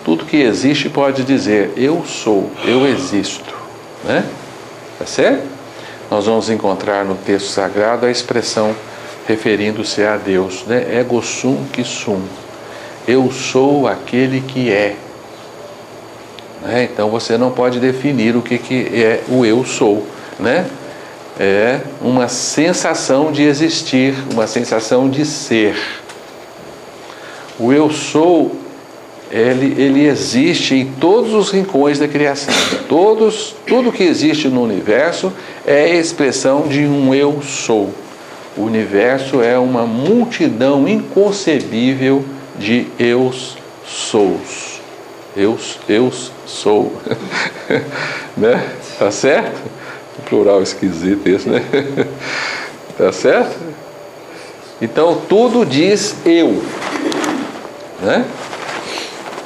Tudo que existe pode dizer eu sou, eu existo, né? Tá certo? Nós vamos encontrar no texto sagrado a expressão referindo-se a Deus, né? Ego sum qui sum. Eu sou aquele que é. Né? Então você não pode definir o que é o eu sou, né? É uma sensação de existir, uma sensação de ser. O eu sou, ele existe em todos os rincões da criação. Tudo que existe no universo é a expressão de um eu sou. O universo é uma multidão inconcebível de eus sous. Eu sou. Né? Tá certo? Um plural esquisito esse, né? Tá certo? Então tudo diz eu, né?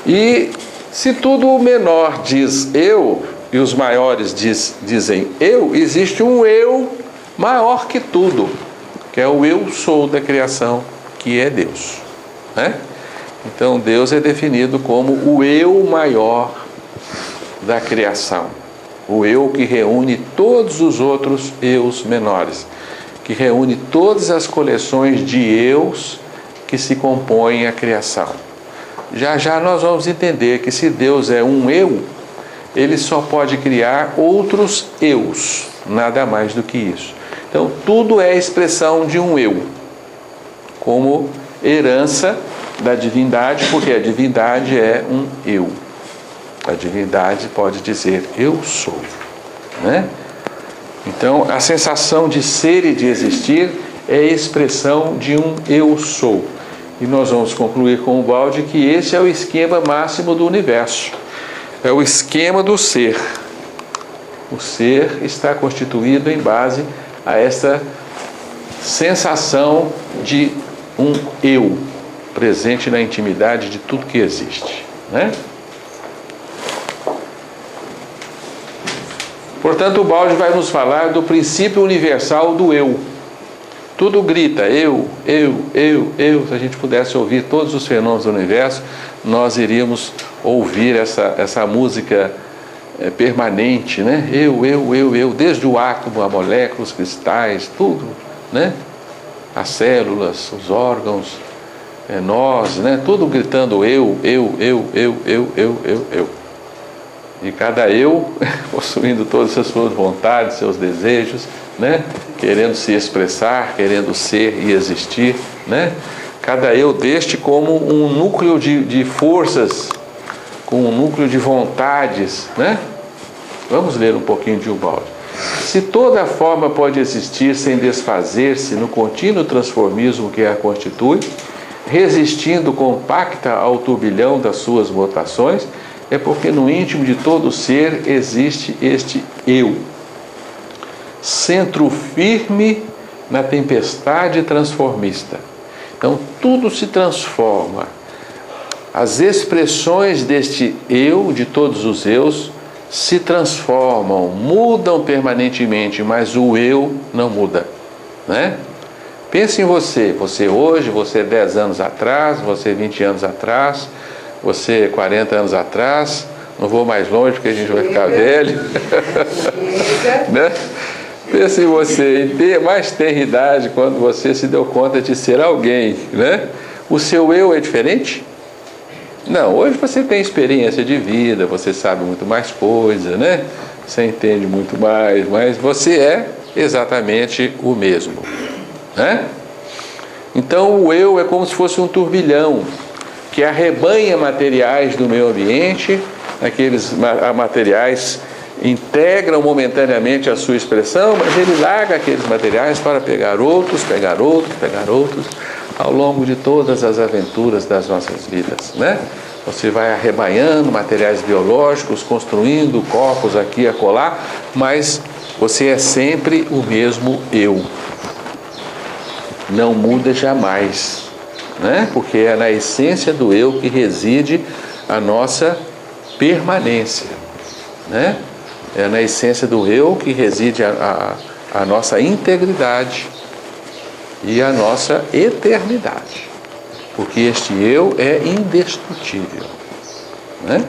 E se tudo o menor diz eu e os maiores dizem eu, existe um eu maior que tudo, que é o eu sou da criação, que é Deus, né? Então Deus é definido como o eu maior da criação, o eu que reúne todos os outros eus menores, que reúne todas as coleções de eus que se compõem a criação. Já já nós vamos entender que se Deus é um eu, ele só pode criar outros eus, nada mais do que isso. Então tudo é expressão de um eu, como herança da divindade, porque a divindade é um eu. A divindade pode dizer eu sou, né? Então a sensação de ser e de existir é a expressão de um eu sou. E nós vamos concluir com o Baldi que esse é o esquema máximo do universo. É o esquema do ser. O ser está constituído em base a essa sensação de um eu presente na intimidade de tudo que existe, né? Portanto, o Baldi vai nos falar do princípio universal do eu. Tudo grita eu. Se a gente pudesse ouvir todos os fenômenos do universo, nós iríamos ouvir essa música permanente, né? Eu, desde o átomo, a molécula, os cristais, tudo, né? As células, os órgãos, nós, né? Tudo gritando eu. E cada eu possuindo todas as suas vontades, seus desejos, né? Querendo se expressar, querendo ser e existir, né? Cada eu deste como um núcleo de forças, com um núcleo de vontades, né? Vamos ler um pouquinho de Ubaldi. Se toda forma pode existir sem desfazer-se no contínuo transformismo que a constitui, resistindo compacta ao turbilhão das suas mutações, é porque no íntimo de todo ser existe este eu, centro firme na tempestade transformista. Então tudo se transforma. As expressões deste eu, de todos os eus, se transformam, mudam permanentemente, mas o eu não muda, né? Pense em você hoje, você 10 anos atrás, você 20 anos atrás, você 40 anos atrás, Não vou mais longe porque a gente vai ficar velho. Né? Pense em você, em ter mais tenridade quando você se deu conta de ser alguém, né? O seu eu é diferente? Não, hoje você tem experiência de vida, você sabe muito mais coisa, né? Você entende muito mais, mas você é exatamente o mesmo, né? Então o eu é como se fosse um turbilhão que arrebanha materiais do meio ambiente, aqueles materiais integram momentaneamente a sua expressão, mas ele larga aqueles materiais para pegar outros, ao longo de todas as aventuras das nossas vidas, né? Você vai arrebanhando materiais biológicos, construindo corpos aqui e acolá, mas você é sempre o mesmo eu. Não muda jamais, né? Porque é na essência do eu que reside a nossa permanência, né? É na essência do eu que reside a nossa integridade e a nossa eternidade, porque este eu é indestrutível, né?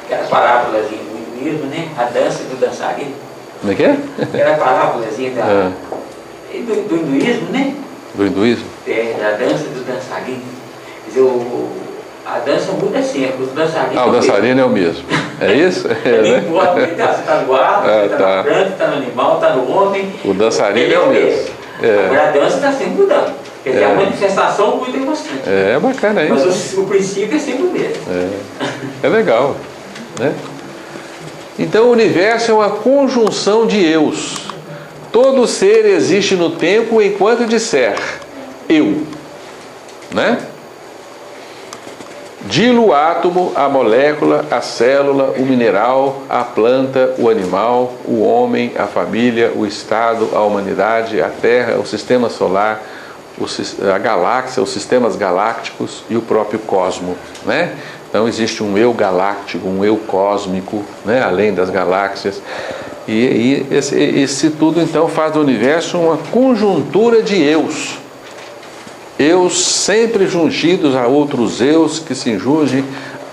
Aquela parábolazinha do hinduísmo, né? A dança do dançarino. Como é que é? Aquela parábolazinha do hinduísmo, né? Do hinduísmo? É, da dança do dançarino. Quer dizer, a dança muda sempre, os dançarinos... O dançarino é o mesmo. É isso? Não importa, você está no ar, você está na planta, está no animal, está no homem. O dançarino é o mesmo. Agora a dança está sempre mudando. Quer dizer, a manifestação muda em constante. É bacana isso. Mas o princípio é sempre o mesmo. É legal, né? Então o universo é uma conjunção de eus. Todo ser existe no tempo enquanto disser eu, né? Dilo o átomo, a molécula, a célula, o mineral, a planta, o animal, o homem, a família, o estado, a humanidade, a terra, o sistema solar, a galáxia, os sistemas galácticos e o próprio cosmo, né? Então existe um eu galáctico, um eu cósmico, né? Além das galáxias. E esse tudo então faz do universo uma conjuntura de eus. Eus sempre jungidos a outros eus que se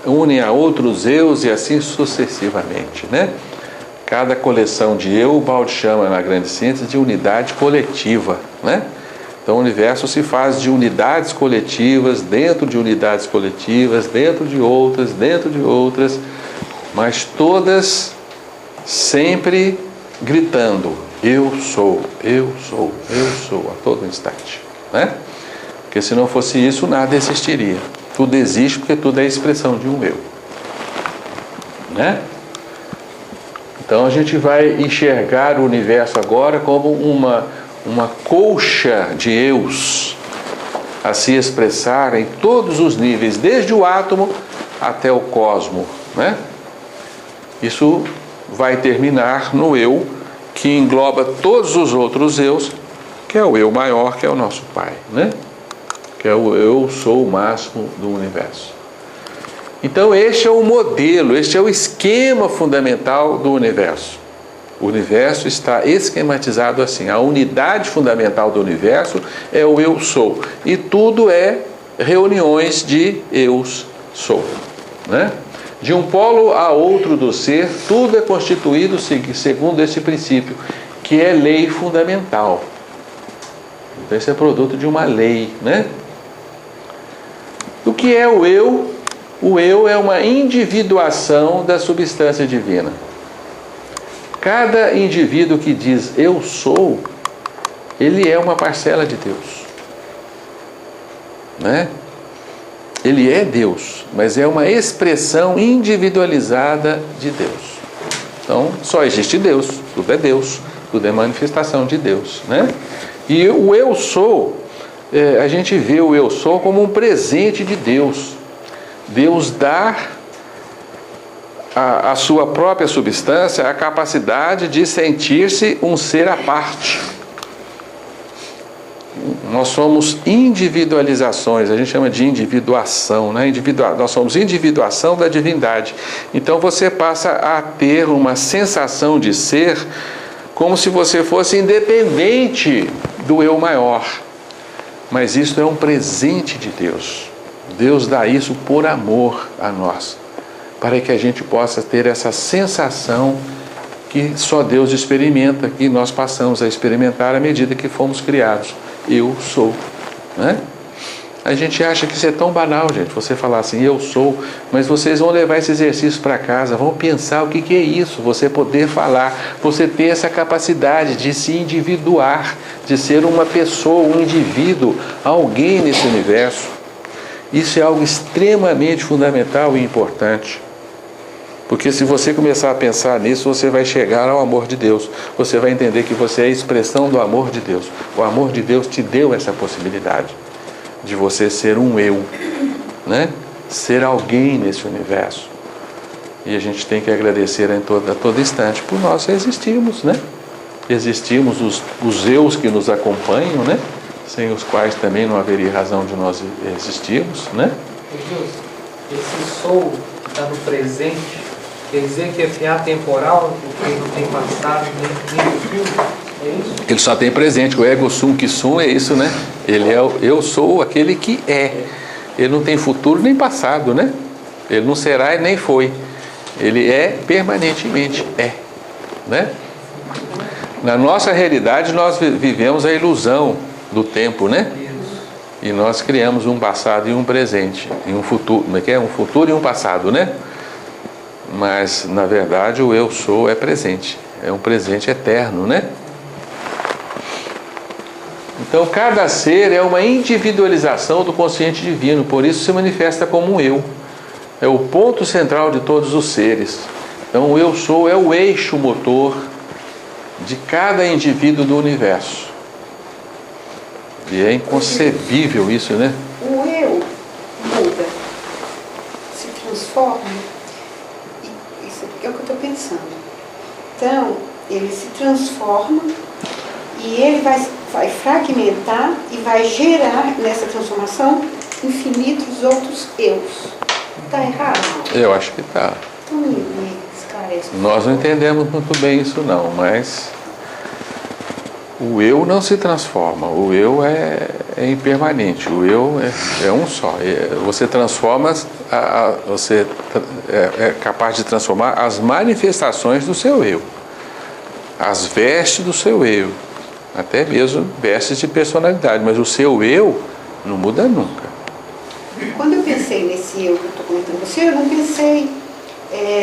unem a outros eus e assim sucessivamente, né? Cada coleção de eu, o Baldi chama na grande síntese de unidade coletiva, né? Então o universo se faz de unidades coletivas, dentro de unidades coletivas, dentro de outras, mas todas sempre gritando, eu sou, a todo instante, né? Porque se não fosse isso, nada existiria. Tudo existe porque tudo é expressão de um eu, né? Então a gente vai enxergar o universo agora como uma colcha de eus a se expressar em todos os níveis, desde o átomo até o cosmo, né? Isso vai terminar no eu que engloba todos os outros eus, que é o eu maior, que é o nosso Pai, né? Que é o eu sou o máximo do universo. Então este é o modelo, este é o esquema fundamental do universo. O universo está esquematizado assim. A unidade fundamental do universo é o eu sou. E tudo é reuniões de eus sou, né? De um polo a outro do ser, tudo é constituído segundo esse princípio, que é lei fundamental. Então esse é produto de uma lei, né? O que é o eu? O eu é uma individuação da substância divina. Cada indivíduo que diz eu sou, ele é uma parcela de Deus, né? Ele é Deus, mas é uma expressão individualizada de Deus. Então, só existe Deus, tudo é manifestação de Deus, né? E o eu sou, a gente vê o eu sou como um presente de Deus. Deus dá à sua própria substância a capacidade de sentir-se um ser à parte. Nós somos individualizações, a gente chama de individuação, né? Nós somos individuação da divindade. Então você passa a ter uma sensação de ser como se você fosse independente do eu maior. Mas isso é um presente de Deus. Deus dá isso por amor a nós. para que a gente possa ter essa sensação que só Deus experimenta, que nós passamos a experimentar à medida que fomos criados. Eu sou, né? A gente acha que isso é tão banal, gente, você falar assim, eu sou, mas vocês vão levar esse exercício para casa, vão pensar o que é isso, você poder falar, você ter essa capacidade de se individuar, de ser uma pessoa, um indivíduo, alguém nesse universo. Isso é algo extremamente fundamental e importante. Porque se você começar a pensar nisso, você vai chegar ao amor de Deus. Você vai entender que você é a expressão do amor de Deus. O amor de Deus te deu essa possibilidade de você ser um eu, né? Ser alguém nesse universo. E a gente tem que agradecer a todo instante por nós existirmos, né? Existimos os eus que nos acompanham, né? Sem os quais também não haveria razão de nós existirmos, né? Deus, esse sou que está no presente, quer dizer que é atemporal, porque não tem passado nem futuro? É isso? Ele só tem presente. O ego sum que sum é isso, né? Ele é eu sou aquele que é. Ele não tem futuro nem passado, né? Ele não será e nem foi. Ele é permanentemente, né? Na nossa realidade nós vivemos a ilusão do tempo, né? E nós criamos um passado e um presente, e um futuro, um futuro e um passado, né? Mas na verdade o eu sou é presente, é um presente eterno, né? Então cada ser é uma individualização do consciente divino, por isso se manifesta como um eu. É o ponto central de todos os seres. Então o eu sou é o eixo motor de cada indivíduo do universo. E é inconcebível isso, né? O eu muda, se transforma, e isso é o que eu estou pensando. Então, ele se transforma e ele vai fragmentar e vai gerar nessa transformação infinitos outros eus. Está errado? Eu acho que está. Então me esclarece. Nós não entendemos muito bem isso não, mas o eu não se transforma, o eu é impermanente, o eu é um só. Você transforma, você é capaz de transformar as manifestações do seu eu, as vestes do seu eu, até mesmo vestes de personalidade, mas o seu eu não muda nunca. Quando eu pensei nesse eu que eu estou comentando com você, eu não pensei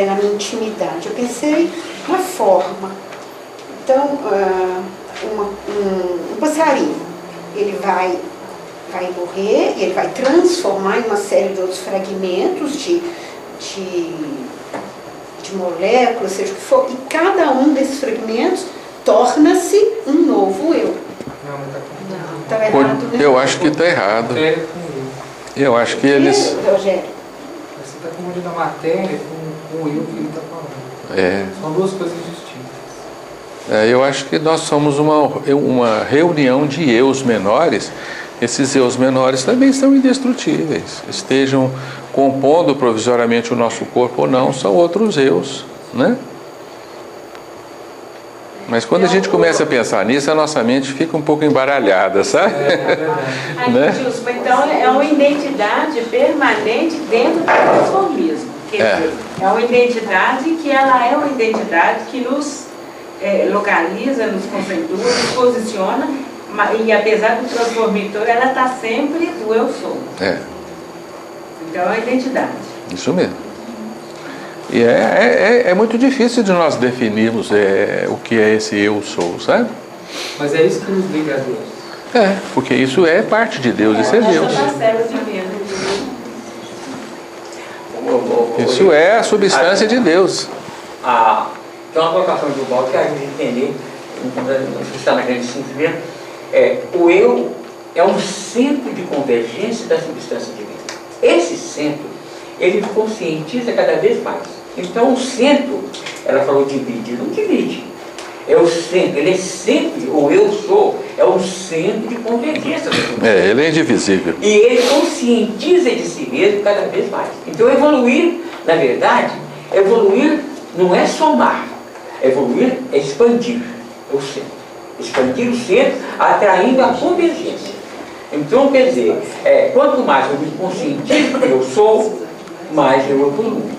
na minha intimidade, eu pensei na forma. Então, um passarinho, ele vai morrer, ele vai transformar em uma série de outros fragmentos de moléculas, seja o que for, e cada um desses fragmentos torna-se um novo eu. Não, está errado, né? Eu acho que está errado. Eu acho que eles... Rogério? Você está confundindo a matéria com o eu que ele está falando. São duas coisas distintas. Eu acho que nós somos uma reunião de eus menores. Esses eus menores também são indestrutíveis. Estejam compondo provisoriamente o nosso corpo ou não, são outros eus, né? Mas quando a gente começa a pensar nisso, a nossa mente fica um pouco embaralhada, sabe? Né? Então é uma identidade permanente dentro do transformismo. Quer dizer, é uma identidade que ela é uma identidade que nos localiza, nos conceitua, nos posiciona, e apesar do transformador, ela está sempre do eu sou. Então é uma identidade. Isso mesmo. E é muito difícil de nós definirmos o que é esse eu sou, sabe? Mas é isso que nos liga a Deus. Porque isso é parte de Deus, isso é Deus. Isso é a substância de Deus. Tem uma colocação de Ubaldo que a gente entender, não se está na grande síntese mesmo, o eu é um centro de convergência da substância divina. Esse centro, ele conscientiza cada vez mais. Então o centro, ela falou divide, não divide. É o centro, ele é sempre, o eu sou, é o centro de convergência. Ele é indivisível. E ele conscientiza de si mesmo cada vez mais. Então evoluir, na verdade, evoluir não é somar. Evoluir é expandir o centro. Expandir o centro, atraindo a convergência. Então, quer dizer, quanto mais eu me conscientizo que eu sou, mais eu evoluo.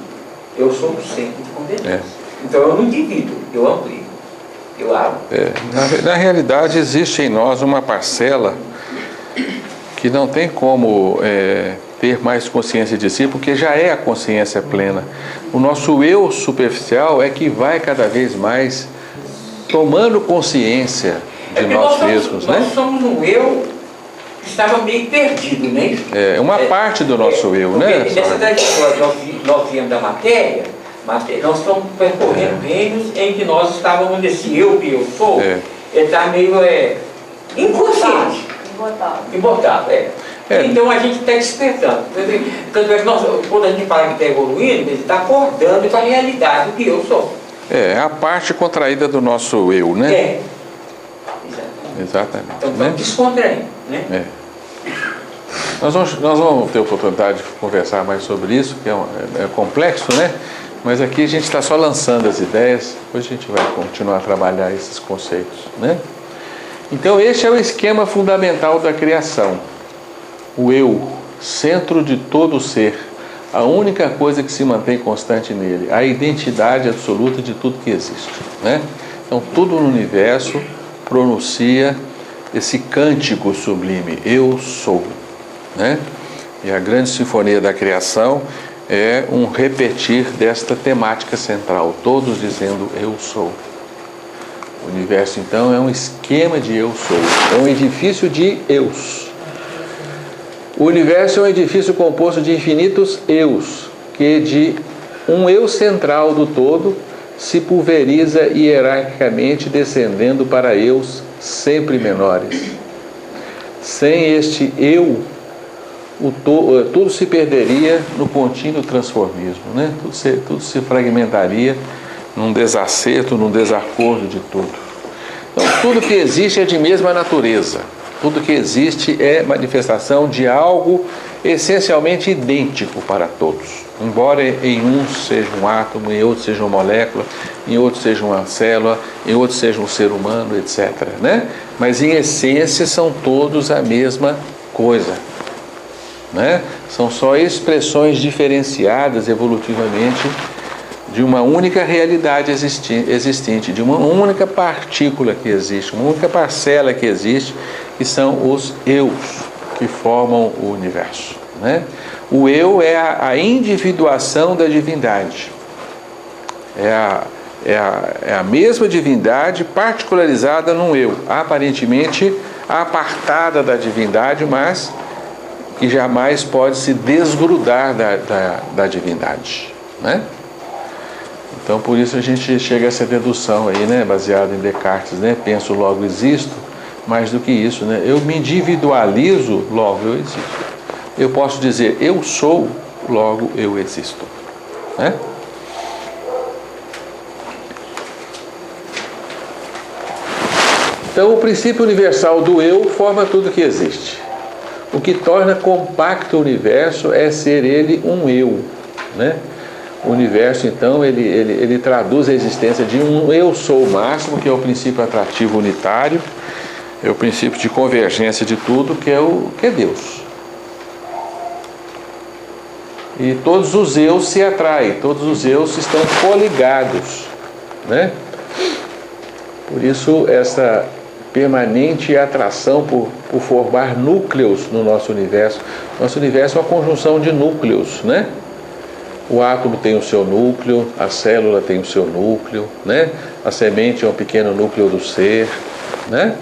eu sou o centro de convergência. Então eu não divido, eu amplio, eu abro. Na realidade, existe em nós uma parcela que não tem como ter mais consciência de si, porque já é a consciência plena. O nosso eu superficial é que vai cada vez mais tomando consciência de nós mesmos, né? Nós somos um eu que estava meio perdido, né? É uma parte do nosso eu, né? Nessa trajetória nós viemos da matéria, nós estamos percorrendo reinos em que nós estávamos nesse eu que eu sou, ele está meio inconsciente. Embotado, Então a gente está despertando. Tanto é que quando a gente fala que está evoluindo, ele está acordando com a realidade do que eu sou. É a parte contraída do nosso eu, né? Exatamente. Então vamos descontraindo, né? Nós vamos ter oportunidade de conversar mais sobre isso, que é complexo, né? Mas aqui a gente está só lançando as ideias, depois a gente vai continuar a trabalhar esses conceitos, né? Então este é o esquema fundamental da criação. O eu, centro de todo o ser, a única coisa que se mantém constante nele, a identidade absoluta de tudo que existe, né? Então tudo no universo pronuncia esse cântico sublime, eu sou, né? E a grande sinfonia da criação é um repetir desta temática central, todos dizendo eu sou. O universo então é um esquema de eu sou, é um edifício de eus. O universo é um edifício composto de infinitos eus, que de um eu central do todo se pulveriza hierarquicamente descendendo para eus sempre menores. Sem este eu, tudo se perderia no contínuo transformismo, né? Tudo se fragmentaria num desacerto, num desacordo de tudo. Então, tudo que existe é de mesma natureza. Tudo que existe é manifestação de algo essencialmente idêntico para todos. Embora em um seja um átomo, em outro seja uma molécula, em outro seja uma célula, em outro seja um ser humano, etc., né? Mas em essência são todos a mesma coisa, né? São só expressões diferenciadas evolutivamente de uma única realidade existente, de uma única partícula que existe, uma única parcela que existe, que são os eus que formam o universo, né? O eu é a individuação da divindade, é a mesma divindade particularizada num eu, aparentemente apartada da divindade, mas que jamais pode se desgrudar da divindade, né? Então, por isso a gente chega a essa dedução aí, né, baseada em Descartes, né? Penso, logo existo. Mais do que isso, né? Eu me individualizo, logo eu existo. Eu posso dizer eu sou, logo eu existo, né? Então, o princípio universal do eu forma tudo que existe. O que torna compacto o universo é ser ele um eu, né? O universo, então, ele traduz a existência de um eu sou máximo, que é o princípio atrativo unitário, é o princípio de convergência de tudo, que é Deus. E todos os eus se atraem, todos os eus estão coligados, né? Por isso, essa permanente atração por formar núcleos no nosso universo. Nosso universo é uma conjunção de núcleos, né? O átomo tem o seu núcleo, a célula tem o seu núcleo, né? A semente é um pequeno núcleo do ser, né?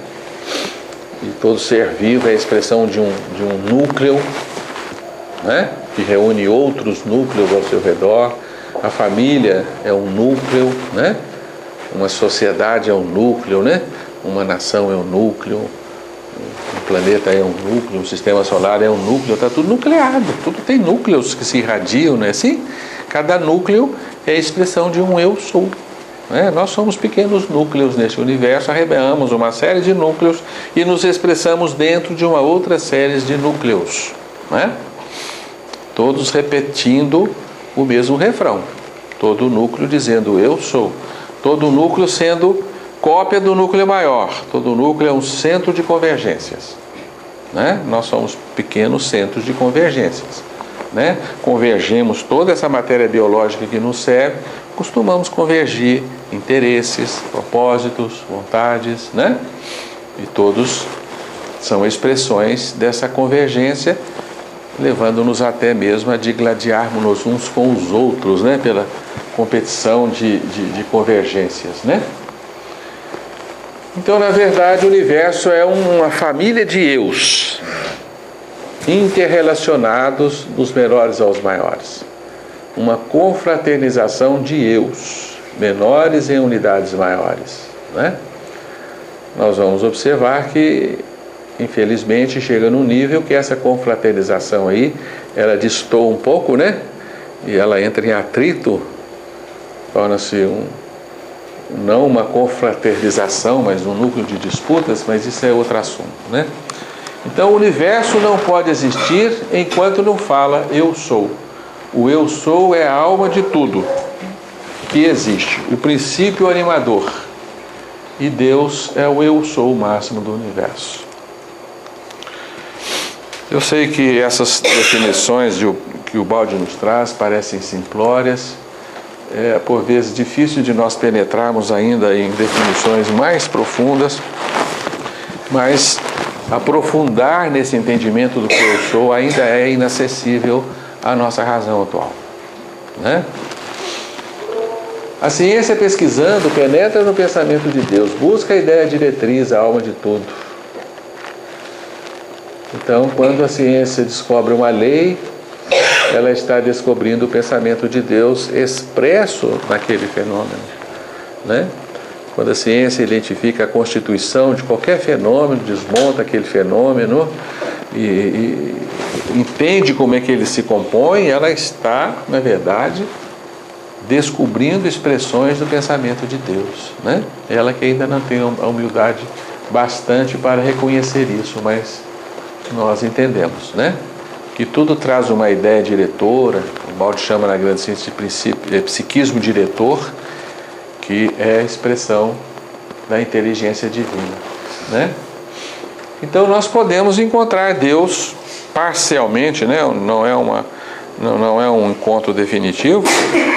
E todo ser vivo é a expressão de um núcleo, né? Que reúne outros núcleos ao seu redor. A família é um núcleo, né? Uma sociedade é um núcleo, né? Uma nação é um núcleo, um planeta é um núcleo, um sistema solar é um núcleo, está tudo nucleado, tudo tem núcleos que se irradiam, não é assim? Cada núcleo é a expressão de um eu sou, né? Nós somos pequenos núcleos neste universo, arrebanhamos uma série de núcleos e nos expressamos dentro de uma outra série de núcleos, né? Todos repetindo o mesmo refrão, todo núcleo dizendo eu sou, todo núcleo sendo cópia do núcleo maior, todo núcleo é um centro de convergências, né? Nós somos pequenos centros de convergências, né? Convergemos toda essa matéria biológica que nos serve, costumamos convergir interesses, propósitos, vontades, né? E todos são expressões dessa convergência, levando-nos até mesmo a digladiarmos uns com os outros, né? Pela competição de convergências, né? Então, na verdade, o universo é uma família de eus, interrelacionados dos menores aos maiores. Uma confraternização de eus, menores em unidades maiores, né? Nós vamos observar que, infelizmente, chega num nível que essa confraternização aí, ela destoa um pouco, né? E ela entra em atrito, torna-se não uma confraternização, mas um núcleo de disputas, mas isso é outro assunto, né? Então o universo não pode existir enquanto não fala eu sou. O eu sou é a alma de tudo que existe, o princípio animador. E Deus é o eu sou máximo do universo. Eu sei que essas definições que o Baldi nos traz parecem simplórias, é por vezes difícil de nós penetrarmos ainda em definições mais profundas, mas aprofundar nesse entendimento do que eu sou ainda é inacessível à nossa razão atual, né? A ciência, pesquisando, penetra no pensamento de Deus, busca a ideia diretriz, a alma de tudo. Então, quando a ciência descobre uma lei, ela está descobrindo o pensamento de Deus expresso naquele fenômeno, né? Quando a ciência identifica a constituição de qualquer fenômeno, desmonta aquele fenômeno e entende como é que ele se compõe, ela está, na verdade, descobrindo expressões do pensamento de Deus, né? Ela que ainda não tem a humildade bastante para reconhecer isso, mas nós entendemos, né? Que tudo traz uma ideia diretora, o Baldi chama na grande ciência de psiquismo diretor, que é a expressão da inteligência divina, né? Então nós podemos encontrar Deus parcialmente, né? Não é um encontro definitivo,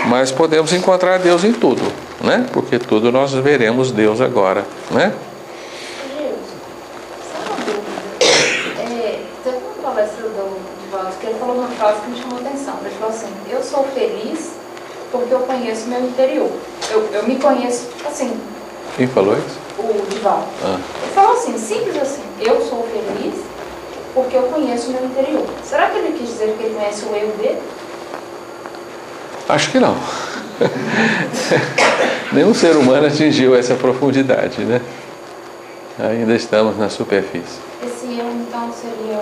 mas podemos encontrar Deus em tudo, né? Porque tudo nós veremos Deus agora, né? Teve uma palestra do Divaldo que ele falou uma frase que me chamou a atenção. Ele falou assim: eu sou feliz porque eu conheço meu interior. Eu me conheço assim. Quem falou isso? O Divaldo. Ele falou assim, simples assim: eu sou feliz porque eu conheço meu interior. Será que ele quis dizer que ele conhece o eu dele? Acho que não. Nenhum ser humano atingiu essa profundidade, né? Ainda estamos na superfície. Esse eu, então, seria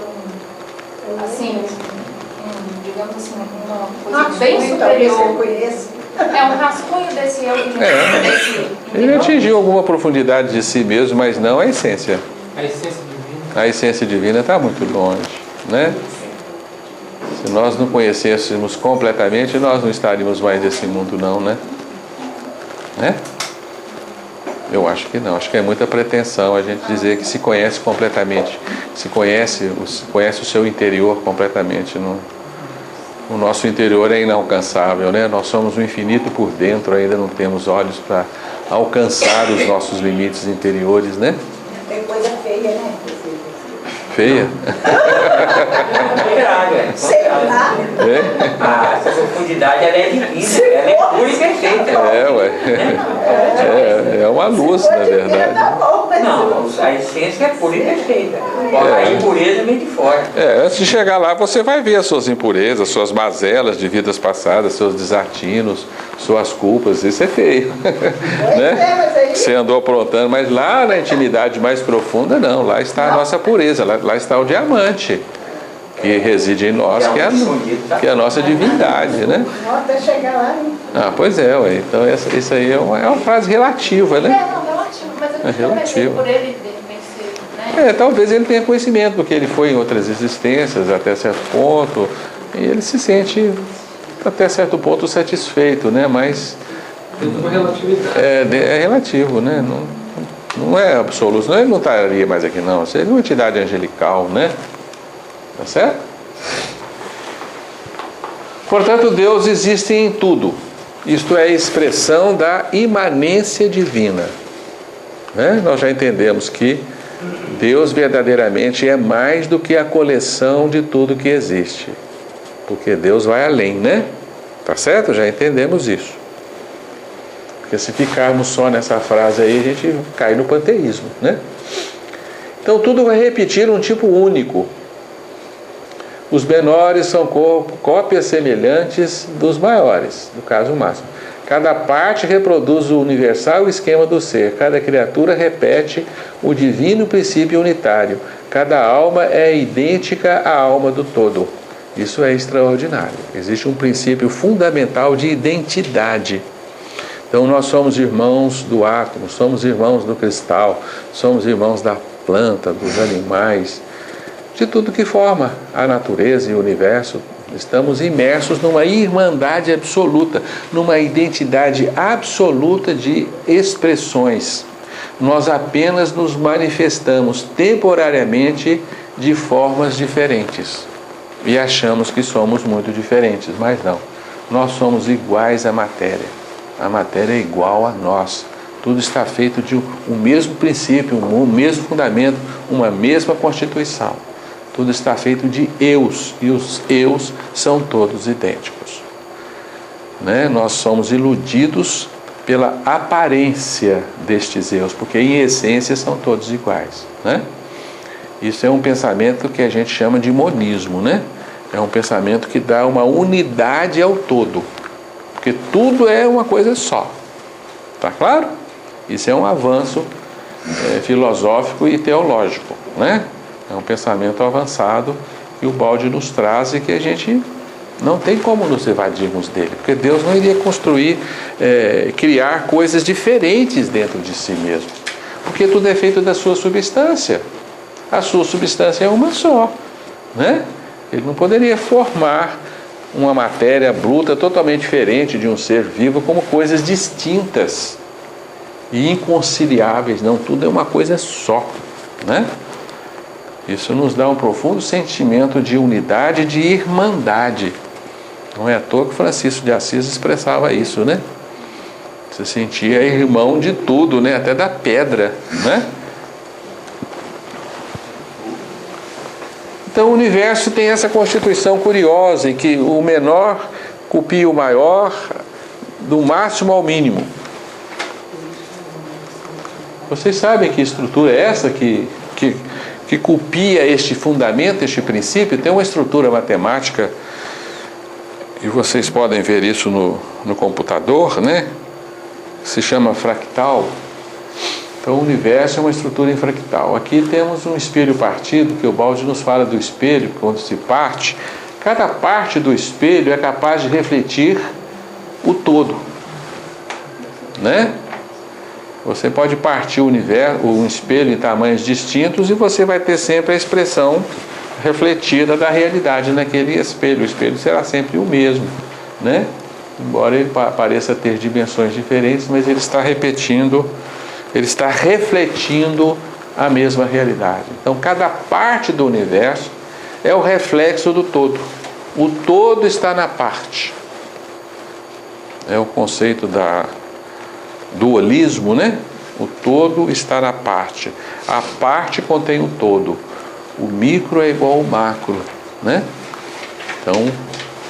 digamos assim, uma coisa bem superior. É um rascunho desse eu que desse ele atingiu alguma profundidade de si mesmo, mas não a essência. A essência divina. A essência divina está muito longe, né? Se nós não conhecêssemos completamente, nós não estaríamos mais nesse mundo, não, né? Eu acho que não. Acho que é muita pretensão a gente dizer que se conhece completamente, se conhece o seu interior completamente. O nosso interior é inalcançável, né? Nós somos o infinito por dentro, ainda não temos olhos para alcançar os nossos limites interiores, né? Tem coisa feia, né? Feia? Sei lá. Essa profundidade ela é divina, ela é pura e perfeita. É uma luz, na verdade. Não, a essência é pura e perfeita. A impureza vem de fora. Antes de chegar lá, você vai ver as suas impurezas, suas mazelas de vidas passadas, seus desatinos, suas culpas. Isso é feio. Né? Você andou aprontando, mas lá na intimidade mais profunda, não. Lá está a nossa pureza, lá está o diamante que reside em nós, que é a nossa divindade, né? Até chegar lá. Pois é, ué. Então isso aí é uma frase relativa, né? relativo, mas eu relativo. por ele, de repente, né? Talvez ele tenha conhecimento, porque ele foi em outras existências até certo ponto, e ele se sente até certo ponto satisfeito, né? Mas Tem uma relatividade. é relativo, né? Não é absoluto, senão ele não estaria mais aqui, não. Seria uma entidade angelical, né? Tá certo? Portanto, Deus existe em tudo. Isto é a expressão da imanência divina. Né? Nós já entendemos que Deus verdadeiramente é mais do que a coleção de tudo que existe. Porque Deus vai além, né? Tá certo? Já entendemos isso. Porque se ficarmos só nessa frase aí, a gente cai no panteísmo, né? Então tudo vai repetir um tipo único. Os menores são cópias semelhantes dos maiores, no caso máximo. Cada parte reproduz o universal esquema do ser. Cada criatura repete o divino princípio unitário. Cada alma é idêntica à alma do todo. Isso é extraordinário. Existe um princípio fundamental de identidade. Então nós somos irmãos do átomo, somos irmãos do cristal, somos irmãos da planta, dos animais, de tudo que forma a natureza e o universo. Estamos imersos numa irmandade absoluta, numa identidade absoluta de expressões. Nós apenas nos manifestamos temporariamente de formas diferentes e achamos que somos muito diferentes, mas não. Nós somos iguais à matéria. A matéria é igual a nós. Tudo está feito de um mesmo princípio, um mesmo fundamento, uma mesma constituição. Tudo está feito de eus, e os eus são todos idênticos. Né? Nós somos iludidos pela aparência destes eus, porque em essência são todos iguais. Né? Isso é um pensamento que a gente chama de monismo, né? É um pensamento que dá uma unidade ao todo, porque tudo é uma coisa só. Tá claro? Isso é um avanço filosófico e teológico, né? É um pensamento avançado que o Balde nos traz e que a gente não tem como nos evadirmos dele, porque Deus não iria criar coisas diferentes dentro de si mesmo, porque tudo é feito da sua substância. A sua substância é uma só, né? Ele não poderia formar uma matéria bruta totalmente diferente de um ser vivo como coisas distintas e inconciliáveis. Não, tudo é uma coisa só, né? Isso nos dá um profundo sentimento de unidade, de irmandade. Não é à toa que Francisco de Assis expressava isso, né? Você sentia irmão de tudo, né? Até da pedra, né? Então o universo tem essa constituição curiosa em que o menor copia o maior do máximo ao mínimo. Vocês sabem que estrutura é essa que copia este fundamento, este princípio? Tem uma estrutura matemática, e vocês podem ver isso no computador, né? Se chama fractal. Então o universo é uma estrutura em fractal. Aqui temos um espelho partido, que o Balde nos fala do espelho, quando se parte. Cada parte do espelho é capaz de refletir o todo, né? Você pode partir um espelho em tamanhos distintos e você vai ter sempre a expressão refletida da realidade naquele espelho. O espelho será sempre o mesmo, né? Embora ele pareça ter dimensões diferentes, mas ele está refletindo a mesma realidade. Então, cada parte do universo é o reflexo do todo. O todo está na parte. É o conceito da dualismo, né? O todo está na parte. A parte contém o todo. O micro é igual ao macro, né? Então,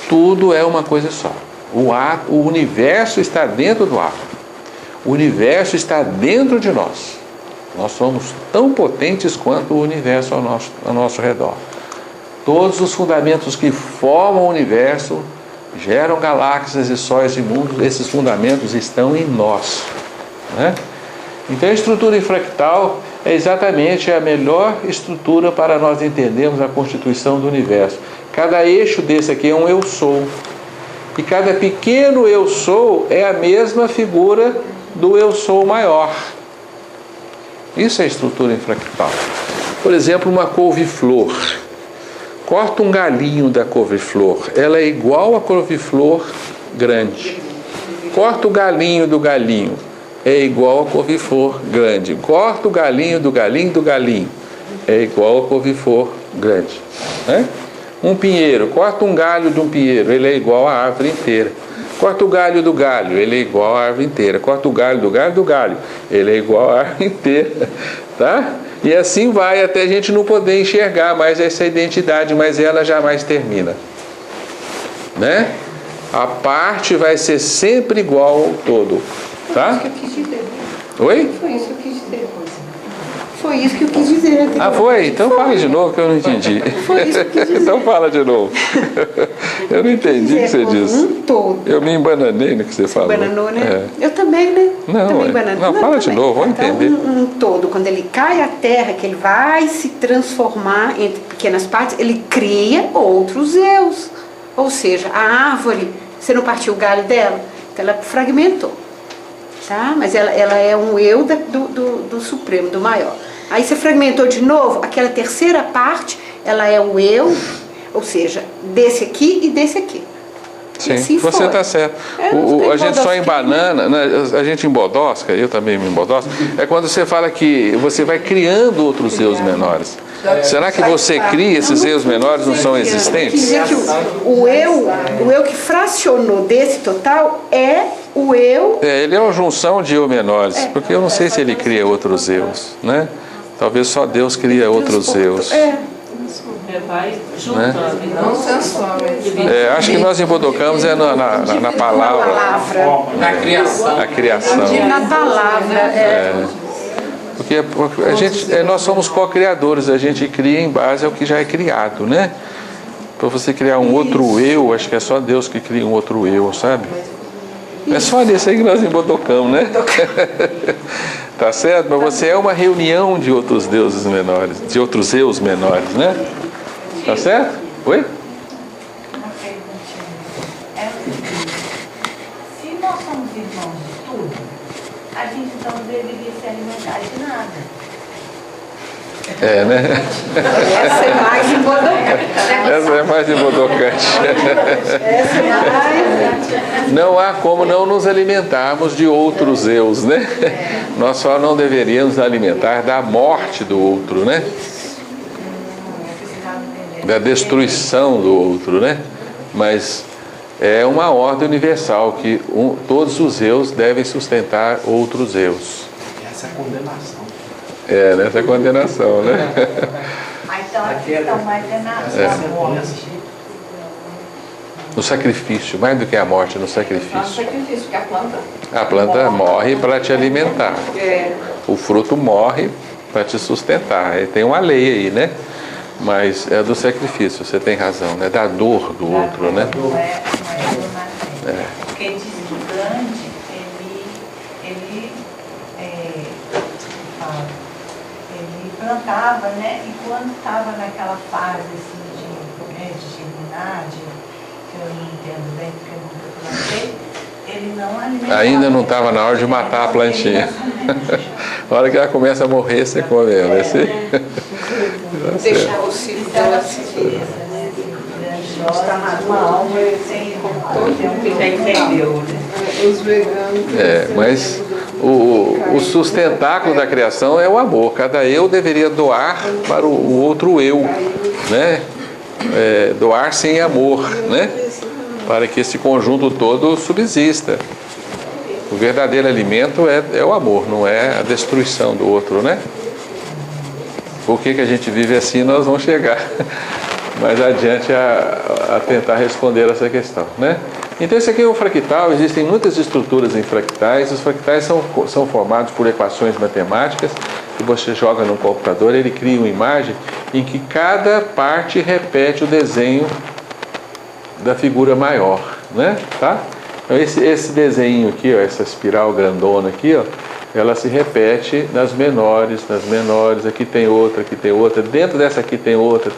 tudo é uma coisa só. O universo está dentro do átomo. O universo está dentro de nós. Nós somos tão potentes quanto o universo ao nosso redor. Todos os fundamentos que formam o universo geram galáxias e sóis e mundos. Esses fundamentos estão em nós, né? Então a estrutura fractal é exatamente a melhor estrutura para nós entendermos a constituição do universo. Cada eixo desse aqui é um eu sou. E cada pequeno eu sou é a mesma figura do eu sou maior. Isso é a estrutura fractal. Por exemplo, uma couve-flor. Corta um galinho da couve-flor, ela é igual à couve-flor grande. Corta o galinho do galinho, é igual à couve-flor grande. Corta o galinho do galinho do galinho, é igual à couve-flor grande, né? Um pinheiro, corta um galho de um pinheiro, ele é igual à árvore inteira. Corta o galho do galho, ele é igual à árvore inteira. Corta o galho do galho do galho, ele é igual à árvore inteira. Tá? E assim vai até a gente não poder enxergar mais essa identidade, mas ela jamais termina. Né? A parte vai ser sempre igual ao todo. Tá? Foi isso que eu quis dizer. Oi? Foi isso que eu quis dizer. Foi isso que eu quis dizer. Ah, foi? Então fala de novo que eu não entendi. Foi isso que eu quis dizer. Então fala de novo. Eu não entendi o que você disse. Um todo. Eu me embananei no que você falou. Bananou, né? É. Eu também, né? Não, também não, fala de novo, vou entender. Então, um todo, quando ele cai à terra, que ele vai se transformar entre pequenas partes, ele cria outros eus. Ou seja, a árvore, você não partiu o galho dela? Então ela fragmentou. Tá? Mas ela é um eu do Supremo, do maior. Aí você fragmentou de novo, aquela terceira parte, ela é o eu, ou seja, desse aqui e desse aqui. Sim, assim você está certo. A gente só embanana, né, a gente embodosca, eu também me embodosco, é quando você fala que você vai criando outros eus menores. Será que você cria esses eus menores, não são existentes? Quer dizer que o eu que fracionou desse total é o eu... Ele é uma junção de eu menores, porque eu não sei se ele cria outros eus, né? Talvez só Deus cria outros eus. Vai juntando, não transforma. Acho que nós embodocamos na palavra. Na criação. A criação. Na palavra, Porque nós somos co-criadores, a gente cria em base ao que já é criado, né? Para você criar um outro eu, acho que é só Deus que cria um outro eu, sabe? É só nisso aí que nós embodocamos, né? Tá certo? Mas você é uma reunião de outros deuses menores, de outros eus menores, né? Tá certo? Oi? Uma perguntinha. Se nós somos irmãos de tudo, a gente então não deveria se alimentar de nada. Né? essa é mais embodocante. Essa é mais embodocante. Essa é mais... Não há como não nos alimentarmos de outros eus, né? Nós só não deveríamos alimentar da morte do outro, né? Da destruição do outro, né? Mas é uma ordem universal que todos os eus devem sustentar outros eus. Essa é a condenação. Nessa condenação, né? Então a questão mais é na morte. No sacrifício, mais do que a morte, no sacrifício. No sacrifício, porque a planta morre para te alimentar. O fruto morre para te sustentar. Tem uma lei aí, né? Mas é do sacrifício, você tem razão, né? Da dor do outro, né? Não é porque diz que o grande, ele plantava, né? E quando estava naquela fase assim, de germinar, que eu não entendo bem porque eu nunca plantei, ele não alimentava. Ainda não estava na hora de matar a plantinha. Na hora que ela começa a morrer, você come ela. Deixar o ciclo dela se Está uma alma sem que já entendeu, né? Os veganos. Mas o sustentáculo da criação é o amor. Cada eu deveria doar para o outro eu, né? Doar sem amor, né? Para que esse conjunto todo subsista. O verdadeiro alimento é o amor, não é a destruição do outro, né? Por que a gente vive assim, nós vamos chegar mais adiante a tentar responder essa questão, né? Então esse aqui é um fractal, existem muitas estruturas em fractais. Os fractais são formados por equações matemáticas que você joga no computador, ele cria uma imagem em que cada parte repete o desenho da figura maior, né? Tá? Então esse desenho aqui, ó, essa espiral grandona aqui, ó, ela se repete nas menores, aqui tem outra, dentro dessa aqui tem outra,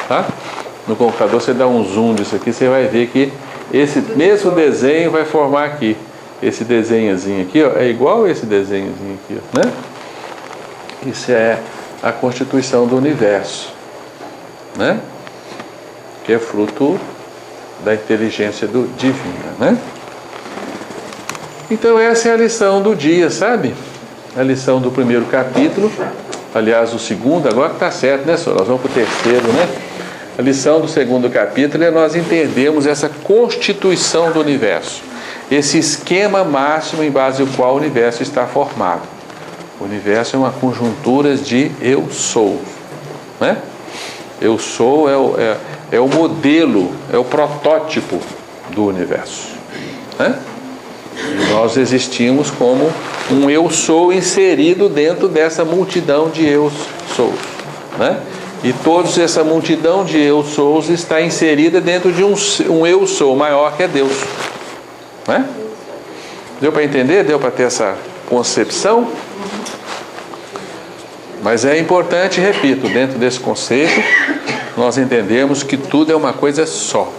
tá? No computador você dá um zoom disso aqui, você vai ver que esse mesmo desenho vai formar aqui, esse desenhozinho aqui, ó, é igual a esse desenhozinho aqui, ó, né? Isso é a constituição do universo, né? Que é fruto da inteligência divina, né? Então essa é a lição do dia, sabe? A lição do primeiro capítulo, aliás o segundo, agora que está certo, né, senhor? Nós vamos para o terceiro, né? A lição do segundo capítulo é nós entendermos essa constituição do universo, esse esquema máximo em base ao qual o universo está formado. O universo é uma conjuntura de eu sou, né? Eu sou é o modelo, é o protótipo do universo, né? E nós existimos como um eu sou inserido dentro dessa multidão de eu sou, né? E toda essa multidão de eu sous está inserida dentro de um eu sou maior que é Deus, né? Deu para entender? Deu para ter essa concepção? Mas é importante, repito, dentro desse conceito, nós entendemos que tudo é uma coisa só.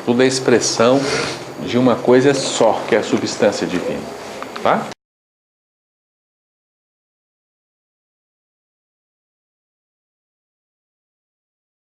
Tudo é expressão de uma coisa só, que é a substância divina. Tá?